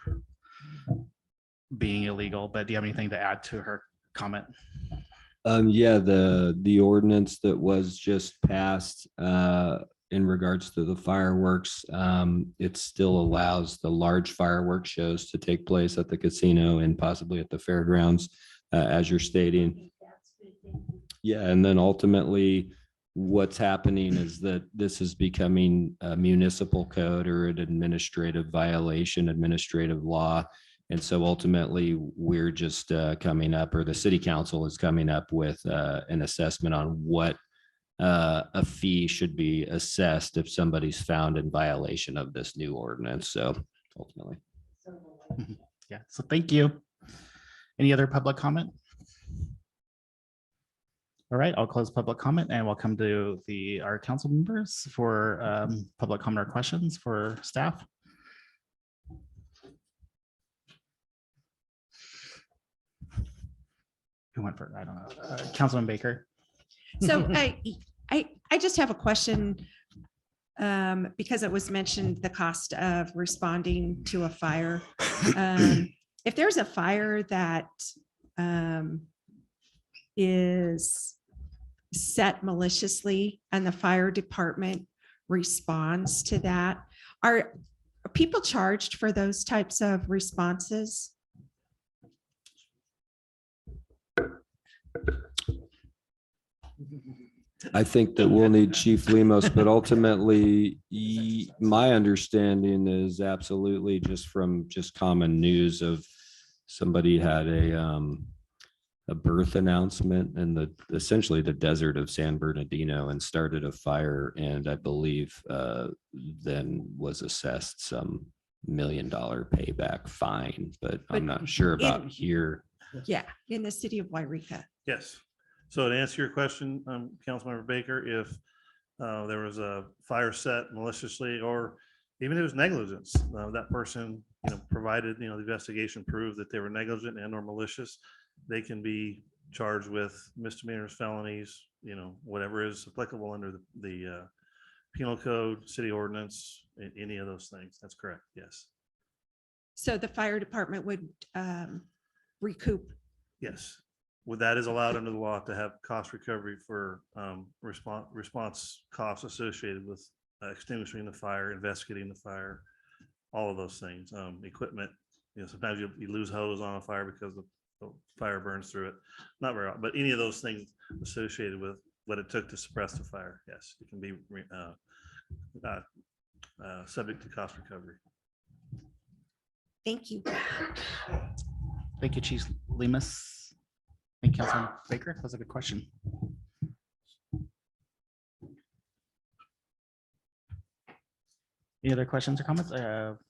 being illegal, but do you have anything to add to her comment? Yeah, the ordinance that was just passed in regards to the fireworks, it still allows the large fireworks shows to take place at the casino and possibly at the fairgrounds, as you're stating. Yeah, and then ultimately, what's happening is that this is becoming a municipal code or an administrative violation, administrative law. And so ultimately, we're just coming up, or the city council is coming up with an assessment on what a fee should be assessed if somebody's found in violation of this new ordinance. So ultimately. Yeah, so thank you. Any other public comment? All right, I'll close public comment and we'll come to our council members for public comment or questions for staff. Who went for, I don't know, Councilman Baker. So I just have a question. Because it was mentioned the cost of responding to a fire. If there's a fire that is set maliciously and the fire department responds to that, are people charged for those types of responses? I think that we'll need Chief Lemos, but ultimately, my understanding is absolutely just from just common news of somebody had a birth announcement in essentially the desert of San Bernardino and started a fire, and I believe then was assessed some $1 million payback fine, but I'm not sure about here. Yeah, in the city of Yreka. Yes. So to answer your question, Councilmember Baker, if there was a fire set maliciously, or even if it was negligence, that person, provided, the investigation proved that they were negligent and or malicious, they can be charged with misdemeanors, felonies, whatever is applicable under the penal code, city ordinance, any of those things. That's correct. Yes. So the fire department would recoup. Yes. Well, that is allowed under the law to have cost recovery for response costs associated with extinguishing the fire, investigating the fire, all of those things. Equipment, sometimes you lose hose on a fire because the fire burns through it. Not very often, but any of those things associated with what it took to suppress the fire. Yes, it can be subject to cost recovery. Thank you. Thank you, Chief Lemus. Thank you, Councilman Baker. That's a good question. Any other questions or comments?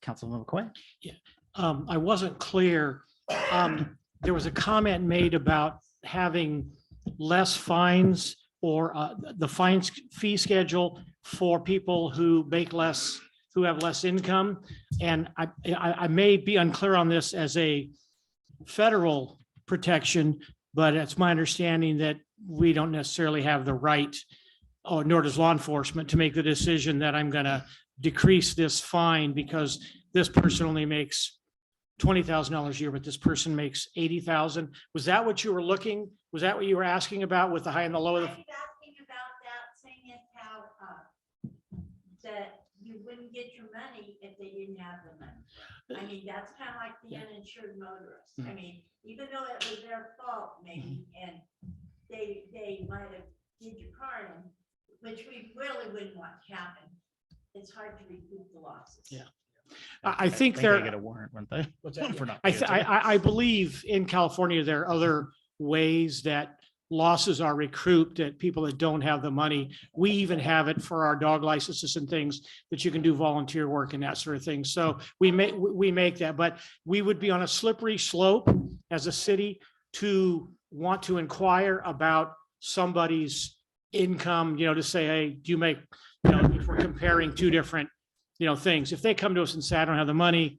Councilman McCoy? Yeah, I wasn't clear. There was a comment made about having less fines or the fines fee schedule for people who make less, who have less income. And I may be unclear on this as a federal protection, but it's my understanding that we don't necessarily have the right, or nor does law enforcement, to make the decision that I'm going to decrease this fine because this person only makes $20,000 a year, but this person makes $80,000. Was that what you were looking? Was that what you were asking about with the high and the low? I was asking about that, saying it how that you wouldn't get your money if they didn't have the money. I mean, that's kind of like the uninsured motorist. I mean, even though it was their fault maybe, and they might have did your car in, which we really wouldn't want to happen. It's hard to recoup the losses. Yeah. I think they they're, get a warrant, weren't they? For not I, paying th- attention. I believe in California, there are other ways that losses are recouped at people that don't have the money. We even have it for our dog licenses and things that you can do volunteer work and that sort of thing. So we make that, but we would be on a slippery slope as a city to want to inquire about somebody's income, to say, hey, do you make, if we're comparing two different, things. If they come to us and say, I don't have the money,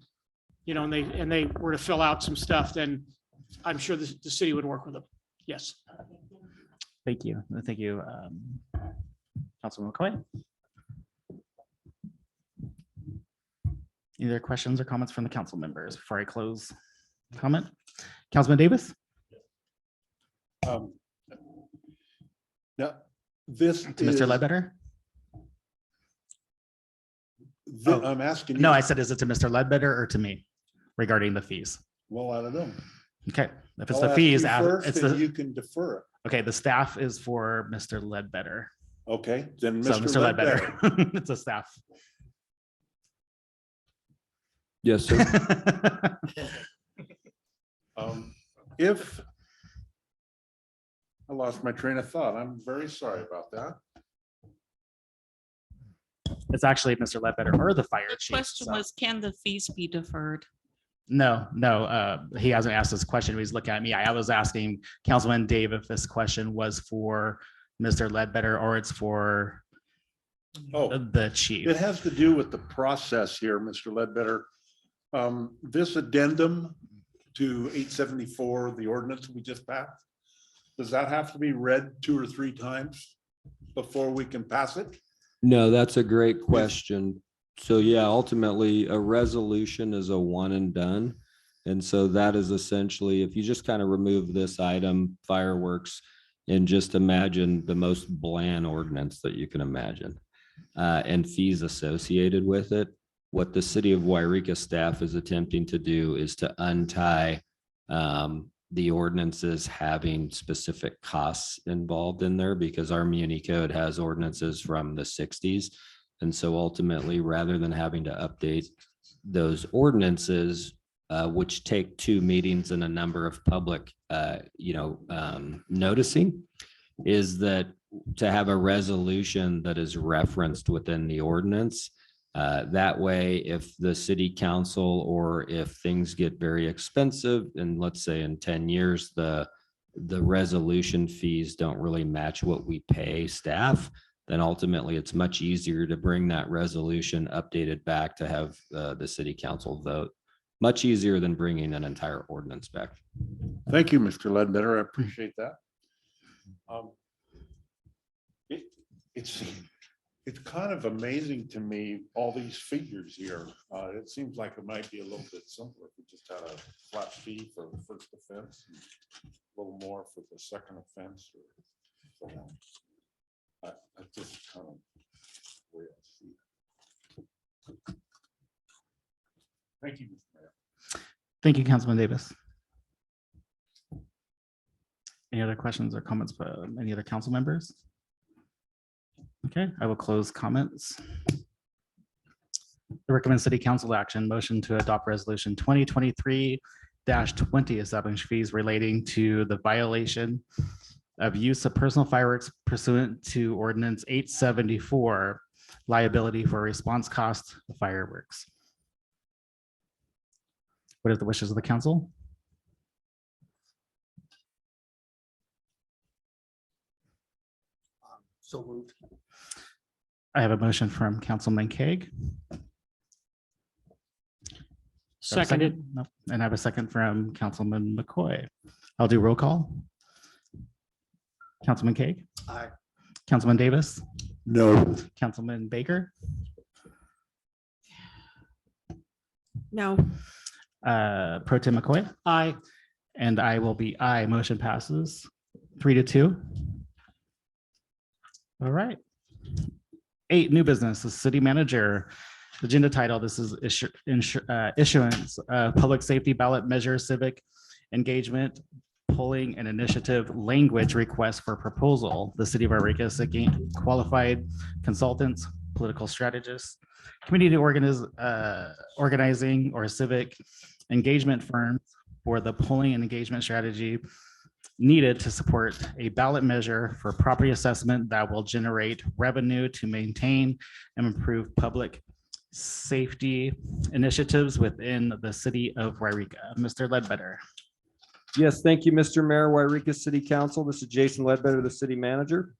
and they were to fill out some stuff, then I'm sure the city would work with them. Yes. Thank you. Thank you, Councilman McCoy. Any other questions or comments from the council members before I close comment? Councilman Davis? Now, this To Mr. is, Ledbetter? I'm asking you. No, I said, is it to Mr. Ledbetter or to me regarding the fees? Well, I don't know. Okay, if it's I'll the ask fees, you first, it's and you the, can defer it. okay, the staff is for Mr. Ledbetter. Okay, then So Mr. Ledbetter. It's a staff. Yes, sir. If I lost my train of thought, I'm very sorry about that. It's actually Mr. Ledbetter or the fire The chief. question so. was, can the fees be deferred? No, he hasn't asked this question. He's looking at me. I was asking Councilman Dave if this question was for Mr. Ledbetter or it's for Oh, the chief. it has to do with the process here, Mr. Ledbetter. This addendum to 874, the ordinance we just passed, does that have to be read 2 or 3 times before we can pass it? No, that's a great question. So yeah, ultimately, a resolution is a one and done. And so that is essentially, if you just kind of remove this item, fireworks, and just imagine the most bland ordinance that you can imagine, and fees associated with it. What the city of Yreka staff is attempting to do is to untie the ordinances having specific costs involved in there, because our muni code has ordinances from the 60s. And so ultimately, rather than having to update those ordinances, which take 2 meetings and a number of public, noticing, is that to have a resolution that is referenced within the ordinance. That way, if the city council or if things get very expensive, and let's say in 10 years, the resolution fees don't really match what we pay staff, then ultimately it's much easier to bring that resolution updated back to have the city council vote. Much easier than bringing an entire ordinance back. Thank you, Mr. Ledbetter. I appreciate that. It's kind of amazing to me, all these figures here. It seems like it might be a little bit simpler if we just had a flat fee for the first offense, and a little more for the second offense. Or so on. I just kind of the way I see it. Thank you, Mr. Mayor. Thank you, Councilman Davis. Any other questions or comments by any other council members? Okay, I will close comments. The recommend city council action motion to adopt resolution 2023-20 establishing fees relating to the violation of use of personal fireworks pursuant to ordinance 874, liability for response cost of fireworks. What are the wishes of the council? So moved. I have a motion from Councilman Kaeg. Seconded. No. And I have a second from Councilman McCoy. I'll do roll call. Councilman Kaeg, Aye. Councilman Davis, No. Councilman Baker, No. Pro Tem McCoy, Aye. and I will be aye. Motion passes 3-2. All right. 8, new business, the city manager. Agenda title, this is issuance, public safety ballot measure, civic engagement, polling and initiative language request for proposal. The city of Yreka seeking qualified consultants, political strategists, community organizing or civic engagement firms for the polling and engagement strategy needed to support a ballot measure for property assessment that will generate revenue to maintain and improve public safety initiatives within the city of Yreka. Mr. Ledbetter. Yes, thank you, Mr. Mayor, Yreka City Council. This is Jason Ledbetter, the city manager.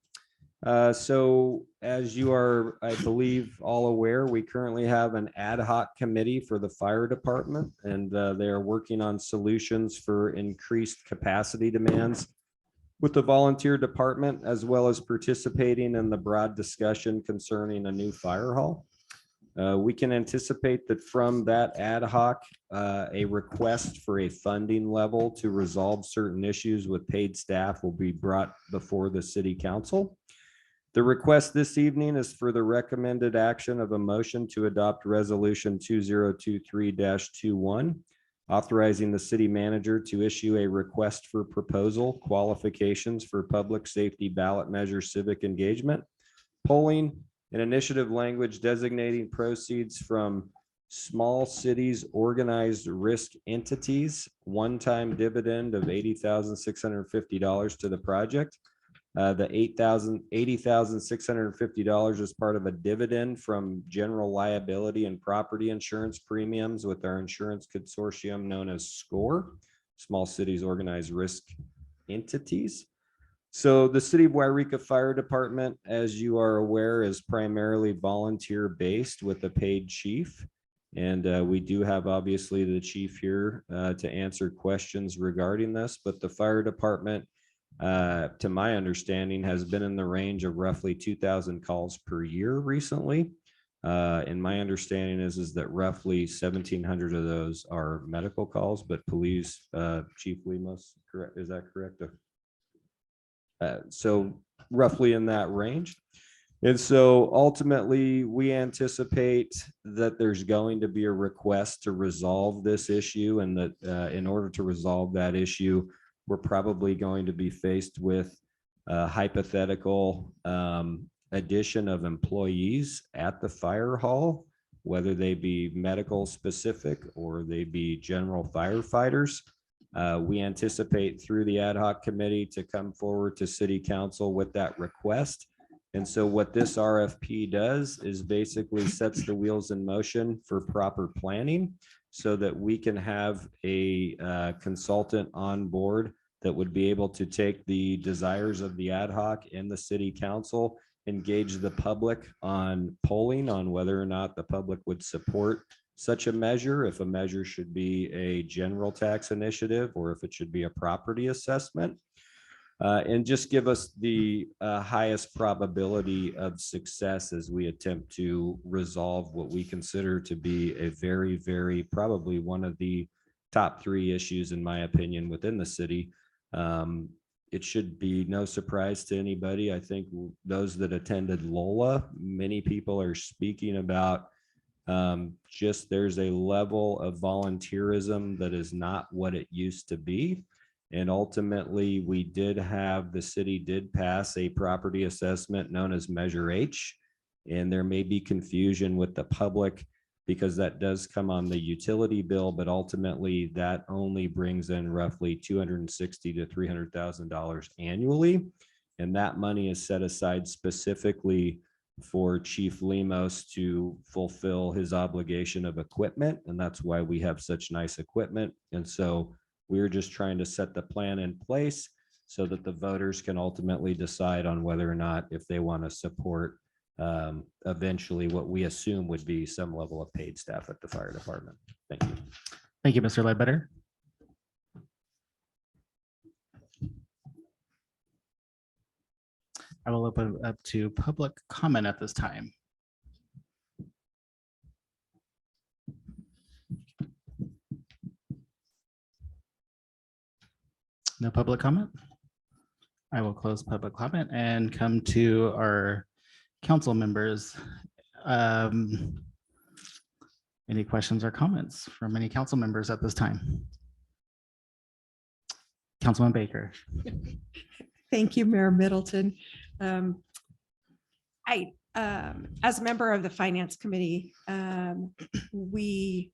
So as you are, I believe, all aware, we currently have an ad hoc committee for the fire department, and they are working on solutions for increased capacity demands with the volunteer department, as well as participating in the broad discussion concerning a new fire hall. We can anticipate that from that ad hoc, a request for a funding level to resolve certain issues with paid staff will be brought before the city council. The request this evening is for the recommended action of a motion to adopt resolution 2023-21, authorizing the city manager to issue a request for proposal qualifications for public safety ballot measure civic engagement, polling, an initiative language designating proceeds from small cities organized risk entities, one-time dividend of $80,650 to the project, The $80,650 is part of a dividend from general liability and property insurance premiums with our insurance consortium known as SCORE, Small Cities Organized Risk Entities. So the City of Yreka Fire Department, as you are aware, is primarily volunteer based with a paid chief. And we do have obviously the chief here to answer questions regarding this, but the fire department, to my understanding, has been in the range of roughly 2,000 calls per year recently. And my understanding is that roughly 1,700 of those are medical calls, but police, Chief Lemos, correct? Is that correct? So roughly in that range. And so ultimately, we anticipate that there's going to be a request to resolve this issue, and that in order to resolve that issue, we're probably going to be faced with a hypothetical addition of employees at the fire hall, whether they be medical specific or they be general firefighters. We anticipate through the ad hoc committee to come forward to city council with that request. And so what this RFP does is basically sets the wheels in motion for proper planning so that we can have a consultant on board that would be able to take the desires of the ad hoc and the city council, engage the public on polling on whether or not the public would support such a measure, if a measure should be a general tax initiative or if it should be a property assessment. And just give us the highest probability of success as we attempt to resolve what we consider to be a very, very, probably one of the top 3 issues, in my opinion, within the city. It should be no surprise to anybody. I think those that attended LOLA, many people are speaking about just there's a level of volunteerism that is not what it used to be. And ultimately, the city did pass a property assessment known as Measure H. And there may be confusion with the public because that does come on the utility bill, but ultimately that only brings in roughly $260,000 to $300,000 annually. And that money is set aside specifically for Chief Lemos to fulfill his obligation of equipment. And that's why we have such nice equipment. And so we're just trying to set the plan in place so that the voters can ultimately decide on whether or not if they want to support eventually what we assume would be some level of paid staff at the fire department. Thank you. Thank you, Mr. Ledbetter. I will open up to public comment at this time. No public comment? I will close public comment and come to our council members. Any questions or comments from any council members at this time? Councilman Baker. Thank you, Mayor Middleton. As a member of the Finance Committee, we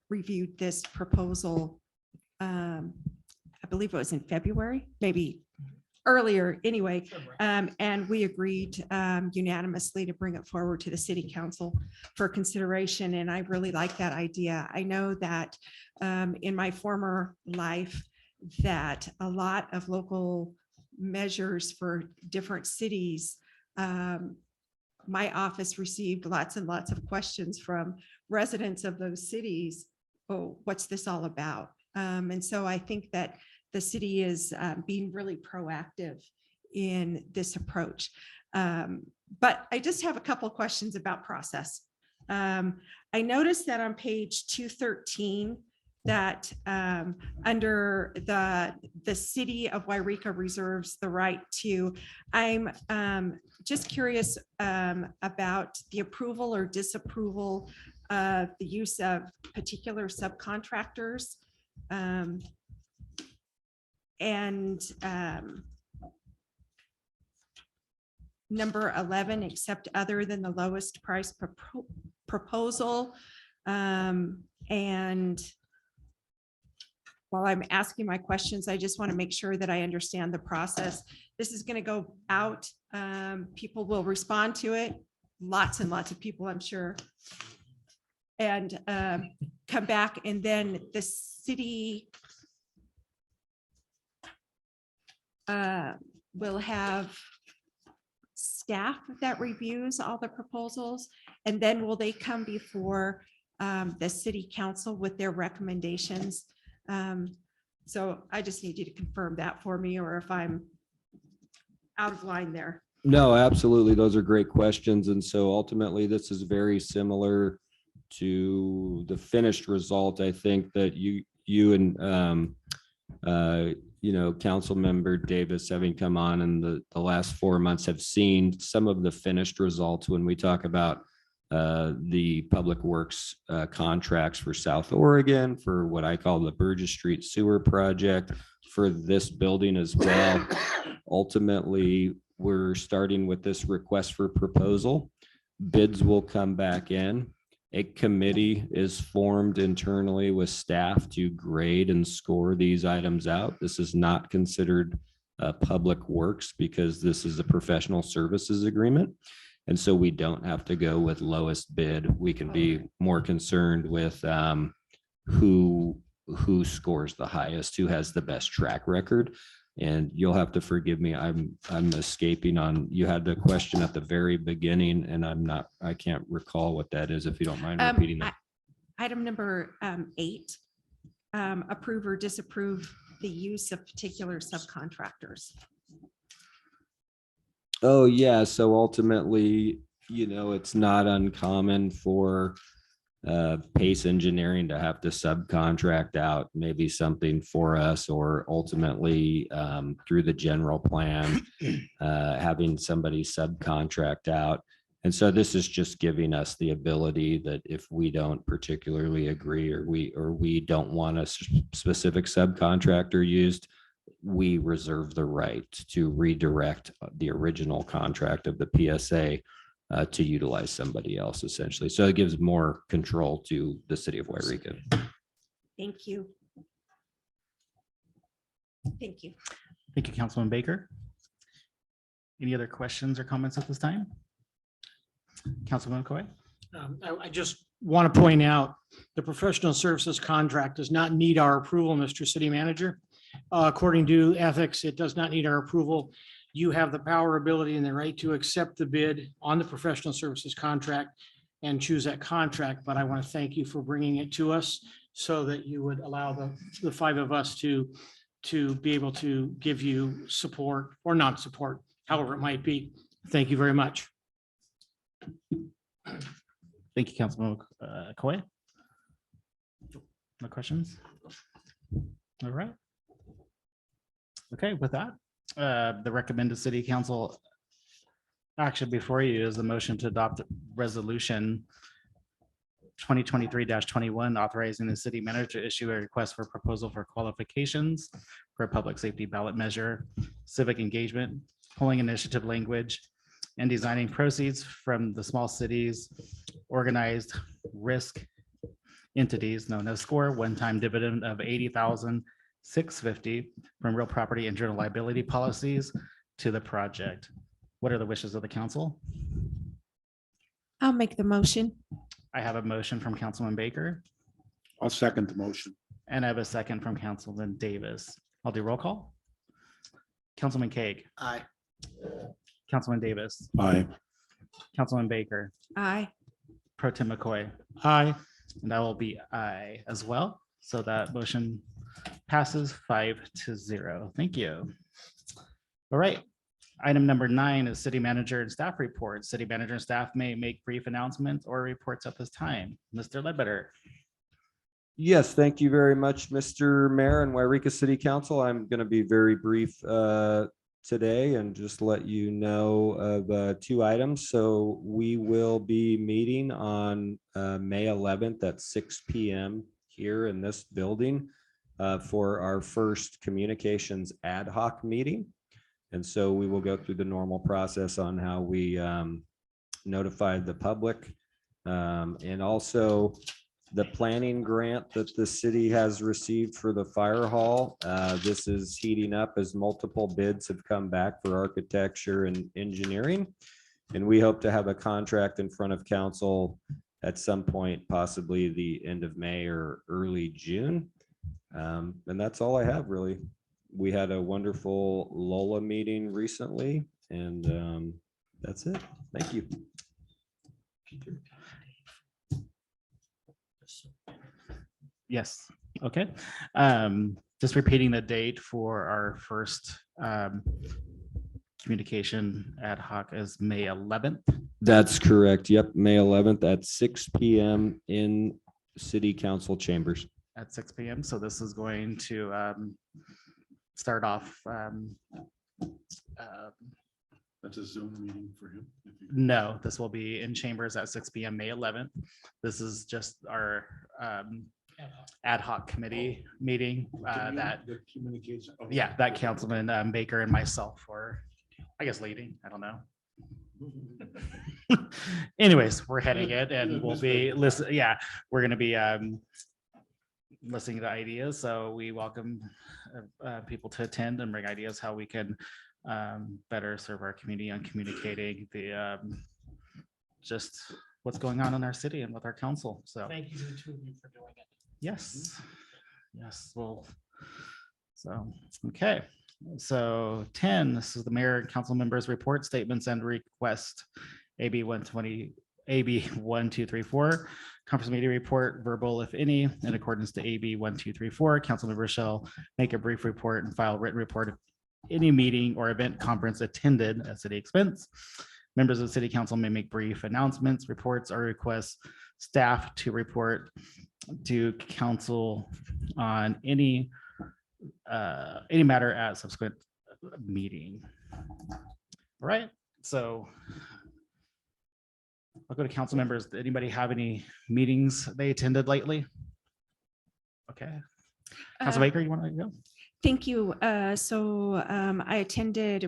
reviewed this proposal. I believe it was in February, maybe earlier anyway, and we agreed unanimously to bring it forward to the city council for consideration. And I really like that idea. I know that in my former life that a lot of local measures for different cities, my office received lots and lots of questions from residents of those cities. Oh, what's this all about? And so I think that the city is being really proactive in this approach. But I just have a couple of questions about process. I noticed that on page 213, that under the city of Yreka reserves the right to, I'm just curious about the approval or disapproval of the use of particular subcontractors. Number 11, except other than the lowest price proposal. And while I'm asking my questions, I just want to make sure that I understand the process This is going to go out. People will respond to it. Lots and lots of people, I'm sure. And come back, and then the city will have staff that reviews all the proposals, and then will they come before the city council with their recommendations? So I just need you to confirm that for me, or if I'm out of line there. No, absolutely. Those are great questions. And so ultimately, this is very similar to the finished result. I think that you and council member Davis, having come on in the last 4 months, have seen some of the finished results when we talk about the public works contracts for South Oregon, for what I call the Burgess Street Sewer Project, for this building as well. Ultimately, we're starting with this request for proposal. Bids will come back in. A committee is formed internally with staff to grade and score these items out. This is not considered public works because this is a professional services agreement. And so we don't have to go with lowest bid. We can be more concerned with who scores the highest, who has the best track record. And you'll have to forgive me. I'm escaping on, you had the question at the very beginning, and I can't recall what that is, if you don't mind repeating that. Item number 8, approve or disapprove the use of particular subcontractors. Oh, yeah. So ultimately, it's not uncommon for Pace Engineering to have to subcontract out maybe something for us, or ultimately through the general plan, having somebody subcontract out. And so this is just giving us the ability that if we don't particularly agree, or we don't want a specific subcontractor used, we reserve the right to redirect the original contract of the PSA to utilize somebody else, essentially. So it gives more control to the city of Yreka. Thank you. Thank you. Thank you, Councilman Baker. Any other questions or comments at this time? Councilman McCoy? I just want to point out, the professional services contract does not need our approval, Mr. City Manager. According to ethics, it does not need our approval. You have the power, ability, and the right to accept the bid on the professional services contract and choose that contract. But I want to thank you for bringing it to us so that you would allow the 5 of us to be able to give you support or not support, however it might be. Thank you very much. Thank you, Councilman McCoy. No questions? All right. Okay, with that, the recommended city council action before you is the motion to adopt resolution 2023-21, authorizing the city manager to issue a request for proposal for qualifications for a public safety ballot measure, civic engagement, polling initiative language, and designing proceeds from the small cities organized risk entities known as SCORE, one-time dividend of $80,650 from real property and general liability policies to the project. What are the wishes of the council? I'll make the motion. I have a motion from Councilman Baker, I'll second the motion. and I have a second from Councilman Davis. I'll do roll call. Councilman Kaag, Aye. Councilman Davis, Aye. Councilman Baker, Aye. Pro Tem McCoy, Aye. and I will be aye as well. So that motion passes 5-0. Thank you. All right. Item number 9 is city manager and staff reports. City manager and staff may make brief announcements or reports at this time. Mr. Ledbetter. Yes, thank you very much, Mr. Mayor and Yreka City Council. I'm going to be very brief today and just let you know of 2 items. So we will be meeting on May 11th at 6 p.m. here in this building for our first communications ad hoc meeting. And so we will go through the normal process on how we notified the public. And also the planning grant that the city has received for the fire hall. This is heating up as multiple bids have come back for architecture and engineering. And we hope to have a contract in front of council at some point, possibly the end of May or early June. And that's all I have really. We had a wonderful Lola meeting recently, and that's it. Thank you. Yes, okay. Just repeating the date for our first communication ad hoc is May 11th. That's correct. Yep, May 11th at 6 p.m. in City Council chambers. At 6 p.m. So this is going to start off. That's a Zoom meeting for him. No, this will be in chambers at 6 p.m. May 11th. This is just our ad hoc committee meeting that, The communication. oh, yeah, that Councilman Baker and myself were, I guess, leading. I don't know. Anyways, we're heading it and we'll be listen. Yeah, we're going to be listening to ideas. So we welcome people to attend and bring ideas how we can better serve our community on communicating the just what's going on in our city and with our council. So Thank you to the two of you for doing it. yes, yes, well, so, okay. So 10, this is the mayor and council members report statements and request AB 120, AB 1234, conference meeting report, verbal if any, in accordance to AB 1234, council members shall make a brief report and file written report of any meeting or event conference attended at city expense. Members of the city council may make brief announcements, reports, or request staff to report to council on any matter at subsequent meeting. All right, so I'll go to council members. Did anybody have any meetings they attended lately? Okay, Council Baker, you want to go? Thank you. I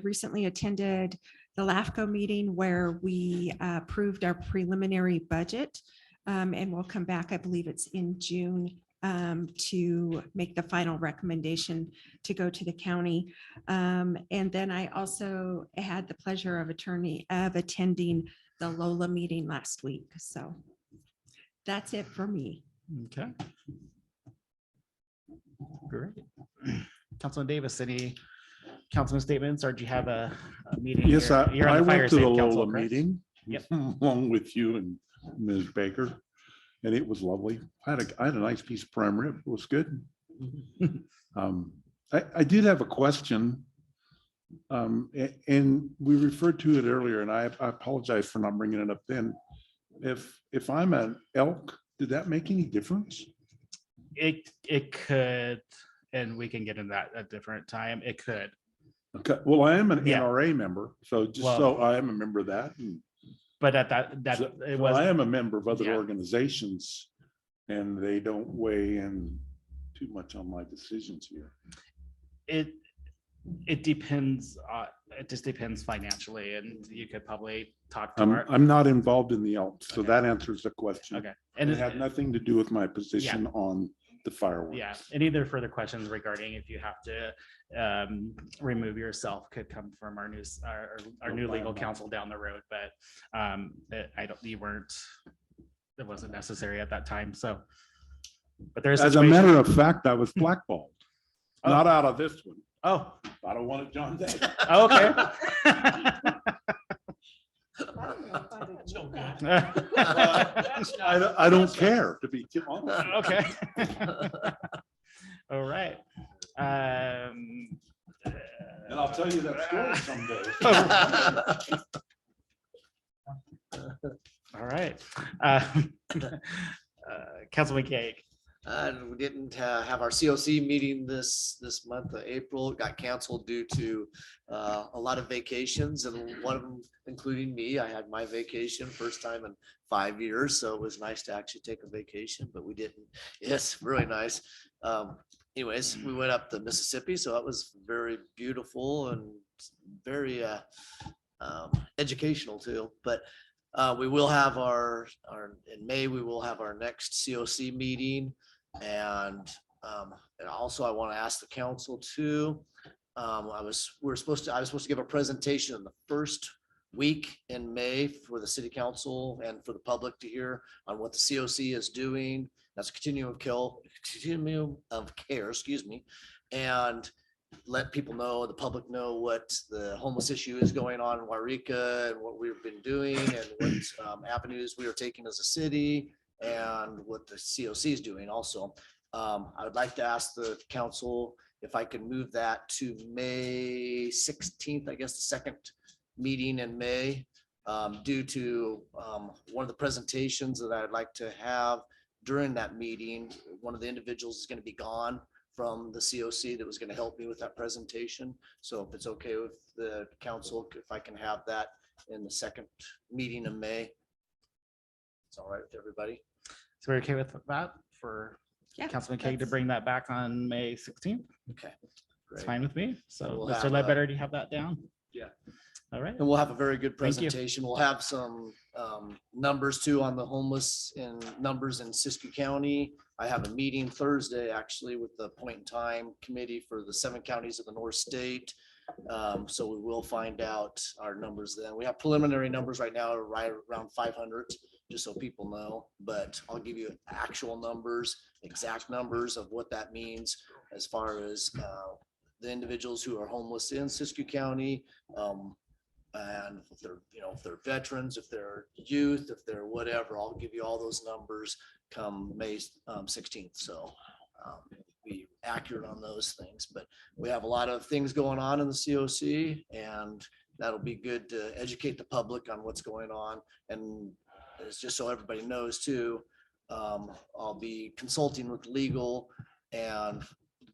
recently attended the LAFCO meeting where we approved our preliminary budget. And we'll come back, I believe it's in June, to make the final recommendation to go to the county. And then I also had the pleasure of attending the Lola meeting last week. So that's it for me. Okay. Great. Councilman Davis, any councilman statements, or do you have a meeting? Yes, You're on I the fire went to the safe council, Lola correct? meeting Yep. along with you and Ms. Baker, and it was lovely. I had a nice piece of prime rib. It was good. I did have a question. And we referred to it earlier, and I apologize for not bringing it up then. If I'm an elk, did that make any difference? It could, and we can get into that at a different time. It could. Okay, well, I am an Yeah. NRA member, so just so I am a member of that. But at that So- it well, was. I am a member of other Yeah. organizations, and they don't weigh in too much on my decisions here. It depends. It just depends financially, and you could probably talk to our. I'm not involved in the elk, so that answers the question. Okay, And and it had nothing to do with my position on the fireworks. yeah, any other further questions regarding if you have to remove yourself could come from our new our new legal counsel down the road, but it wasn't necessary at that time. So, but there's As a matter of fact, I was blackballed, not out of this one. Oh, I don't want it, John. Day. Okay. I don't care, to be honest. Okay. All right. And I'll tell you that story someday. All right. Councilman Cake. We didn't have our COC meeting this month of April. It got canceled due to a lot of vacations, and one of them, including me, I had my vacation first time in 5 years. So it was nice to actually take a vacation, but we didn't. Yes, really nice. Anyways, we went up the Mississippi, so that was very beautiful and very educational too. But We will have in May, we will have our next COC meeting. And also I want to ask the council too. I was supposed to give a presentation in the first week in May for the city council and for the public to hear on what the COC is doing. That's a continuum of care, excuse me. And let people know, the public know what the homeless issue is going on in Yreka and what we've been doing and what avenues we are taking as a city and what the COC is doing also. I would like to ask the council if I can move that to May 16th, I guess the second meeting in May, due to one of the presentations that I'd like to have during that meeting. One of the individuals is going to be gone from the COC that was going to help me with that presentation. So if it's okay with the council, if I can have that in the second meeting in May. It's all right with everybody. So we're okay with that for Yeah, Councilman Kaeg to that's- bring that back on May 16th? Okay. It's Great. fine with me. So We'll Mr. have, Ledbetter, do you have that down? Yeah. All right. And we'll have a very good Thank you. presentation. We'll have some numbers too on the homeless and numbers in Siskiyou County. I have a meeting Thursday actually with the point in time committee for the 7 counties of the North State. So we will find out our numbers then. We have preliminary numbers right now, right around 500, just so people know, but I'll give you actual numbers, exact numbers of what that means as far as the individuals who are homeless in Siskiyou County. And if they're, if they're veterans, if they're youth, if they're whatever, I'll give you all those numbers come May 16th. So be accurate on those things, but we have a lot of things going on in the COC and that'll be good to educate the public on what's going on. And it's just so everybody knows too, I'll be consulting with legal and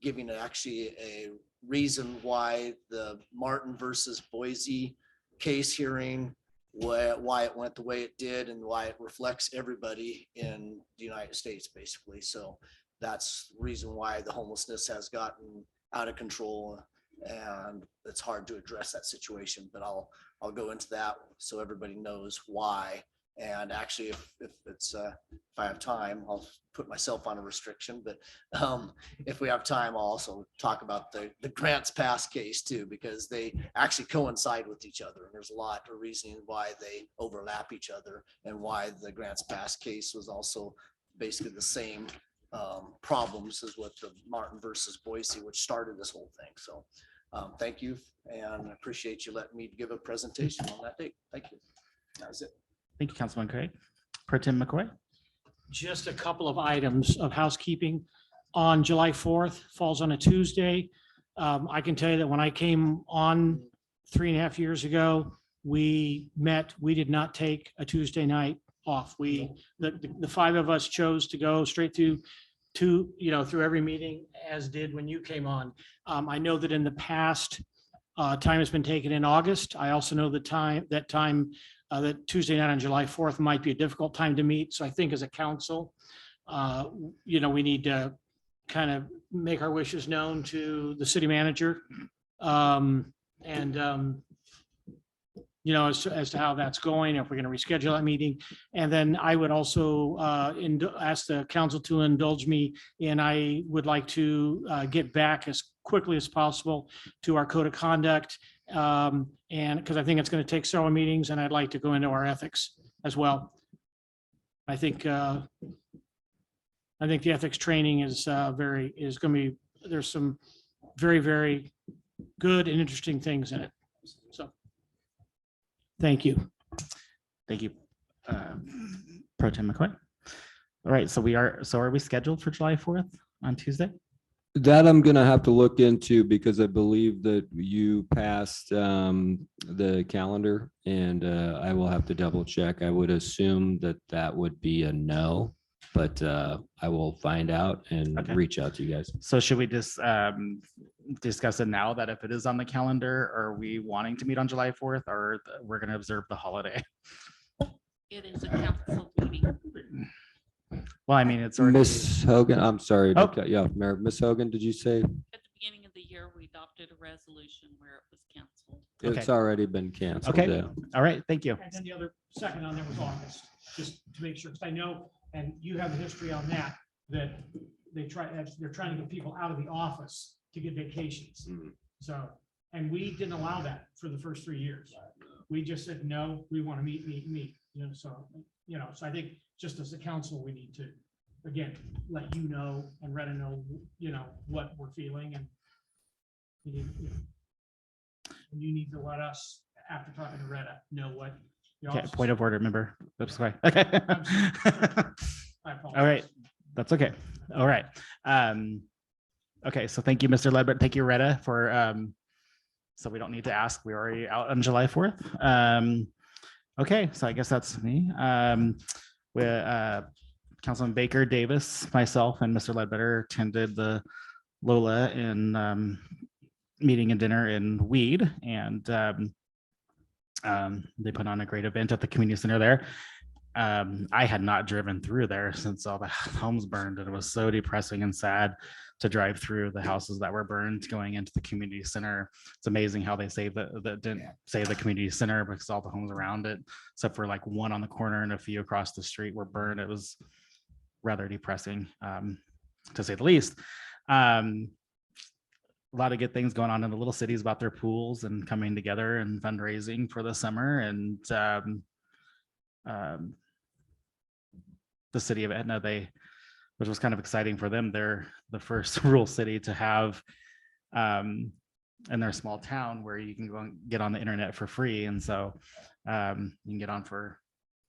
giving actually a reason why the Martin versus Boise case hearing, why it went the way it did and why it reflects everybody in the United States, basically. So that's the reason why the homelessness has gotten out of control and it's hard to address that situation, but I'll go into that so everybody knows why. And actually, if I have time, I'll put myself on a restriction, but if we have time, I'll also talk about the grants pass case too, because they actually coincide with each other. And there's a lot of reasoning why they overlap each other and why the grants pass case was also basically the same problems as what the Martin versus Boise, which started this whole thing. So thank you. And I appreciate you letting me give a presentation on that date. Thank you. That was it. Thank you, Councilman Craig. Pro Tem McCoy. Just a couple of items of housekeeping. On July 4th, falls on a Tuesday. I can tell you that when I came on 3.5 years ago, we did not take a Tuesday night off. The 5 of us chose to go straight through every meeting, as did when you came on. I know that in the past, time has been taken in August. I also know that Tuesday night on July 4th might be a difficult time to meet. So I think as a council, we need to kind of make our wishes known to the city manager. As to how that's going, if we're going to reschedule that meeting. And then I would also ask the council to indulge me, and I would like to get back as quickly as possible to our code of conduct. And because I think it's going to take several meetings, and I'd like to go into our ethics as well. I think the ethics training is going to be, there's some very, very good and interesting things in it. So thank you. Thank you, Pro Tem McCoy. All right, so are we scheduled for July 4th on Tuesday? That I'm gonna have to look into because I believe that you passed the calendar and I will have to double check. I would assume that would be a no, but I will find out and reach out to you guys. So should we just discuss it now that if it is on the calendar, are we wanting to meet on July 4th or we're going to observe the holiday? It is a council meeting. Well, I mean, it's already. Miss Hogan, I'm sorry. Oh. Yeah, Mayor, Miss Hogan, did you say? At the beginning of the year, we adopted a resolution where it was canceled. It's already been canceled. Okay, yeah. all right, thank you. And then the other second on there was August, just to make sure, because I know, and you have a history on that, that they're trying to get people out of the office to get vacations. So, and we didn't allow that for the first 3 years. We just said, no, we want to meet, so, so I think just as a council, we need to, again, let you know and Retta know, what we're feeling and and you need to let us, after talking to Retta, know what. the Okay, office- point of order, member. That's fine. Okay. I All right, apologize. that's okay. All right. Okay, so thank you, Mr. Ledbetter. Thank you, Retta, for, so we don't need to ask. We're already out on July 4th. Okay, so I guess that's me. With Councilman Baker Davis, myself, and Mr. Ledbetter attended the Lola in meeting and dinner in Weed, and they put on a great event at the community center there. I had not driven through there since all the homes burned, and it was so depressing and sad to drive through the houses that were burned going into the community center. It's amazing how they say that didn't say the community center because all the homes around it, except for like one on the corner and a few across the street, were burned. It was rather depressing, to say the least. A lot of good things going on in the little cities about their pools and coming together and fundraising for the summer. And the city of Etna, which was kind of exciting for them, they're the first rural city to have in their small town where you can go and get on the internet for free. And so you can get on for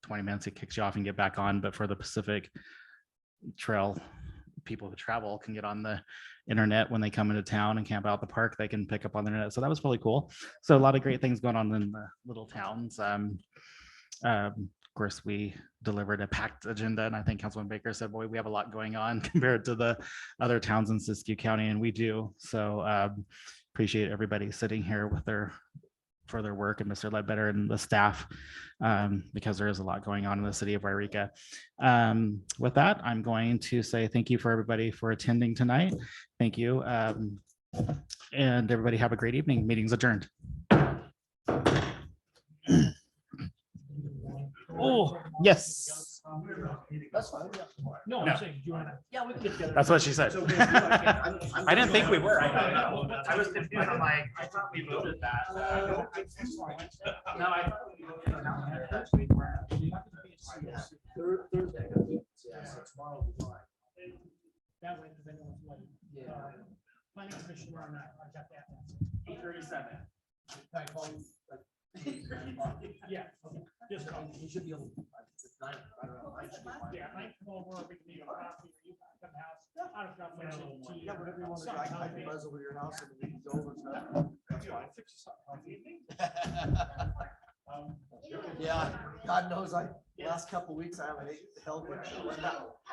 20 minutes, it kicks you off and get back on. But for the Pacific Trail people who travel can get on the internet when they come into town and camp out the park, they can pick up on the internet. So that was really cool. So a lot of great things going on in the little towns. Of course, we delivered a packed agenda, and I think Councilman Baker said, boy, we have a lot going on compared to the other towns in Siskiyou County, and we do. So appreciate everybody sitting here with their further work, and Mr. Ledbetter and the staff, because there is a lot going on in the city of Yreka. With that, I'm going to say thank you for everybody for attending tonight. Thank you. And everybody have a great evening. Meeting's adjourned. Oh, yes. That's fine. No, No. I'm saying, do you want to? Yeah, we can get together. That's what she said. I didn't think we were. I was confused. I'm like, I thought we voted that. No, I thought we voted on that last week. Thursday. Yeah, so tomorrow will be fine. That way, because I know it's late. Yeah. Planning commission, I got that. 8:37. Can I call you, like, Yeah. Just call me. you should be able, it's 9, I don't know, 9 should be fine. Yeah, I can come over, we can meet a coffee, or you can come to the house. I don't know, finish it, tea, Yeah, whatever you want to do, I can buzz over to your house and we can go over stuff. That's fine. Yeah, God knows last couple weeks I haven't ate hell good.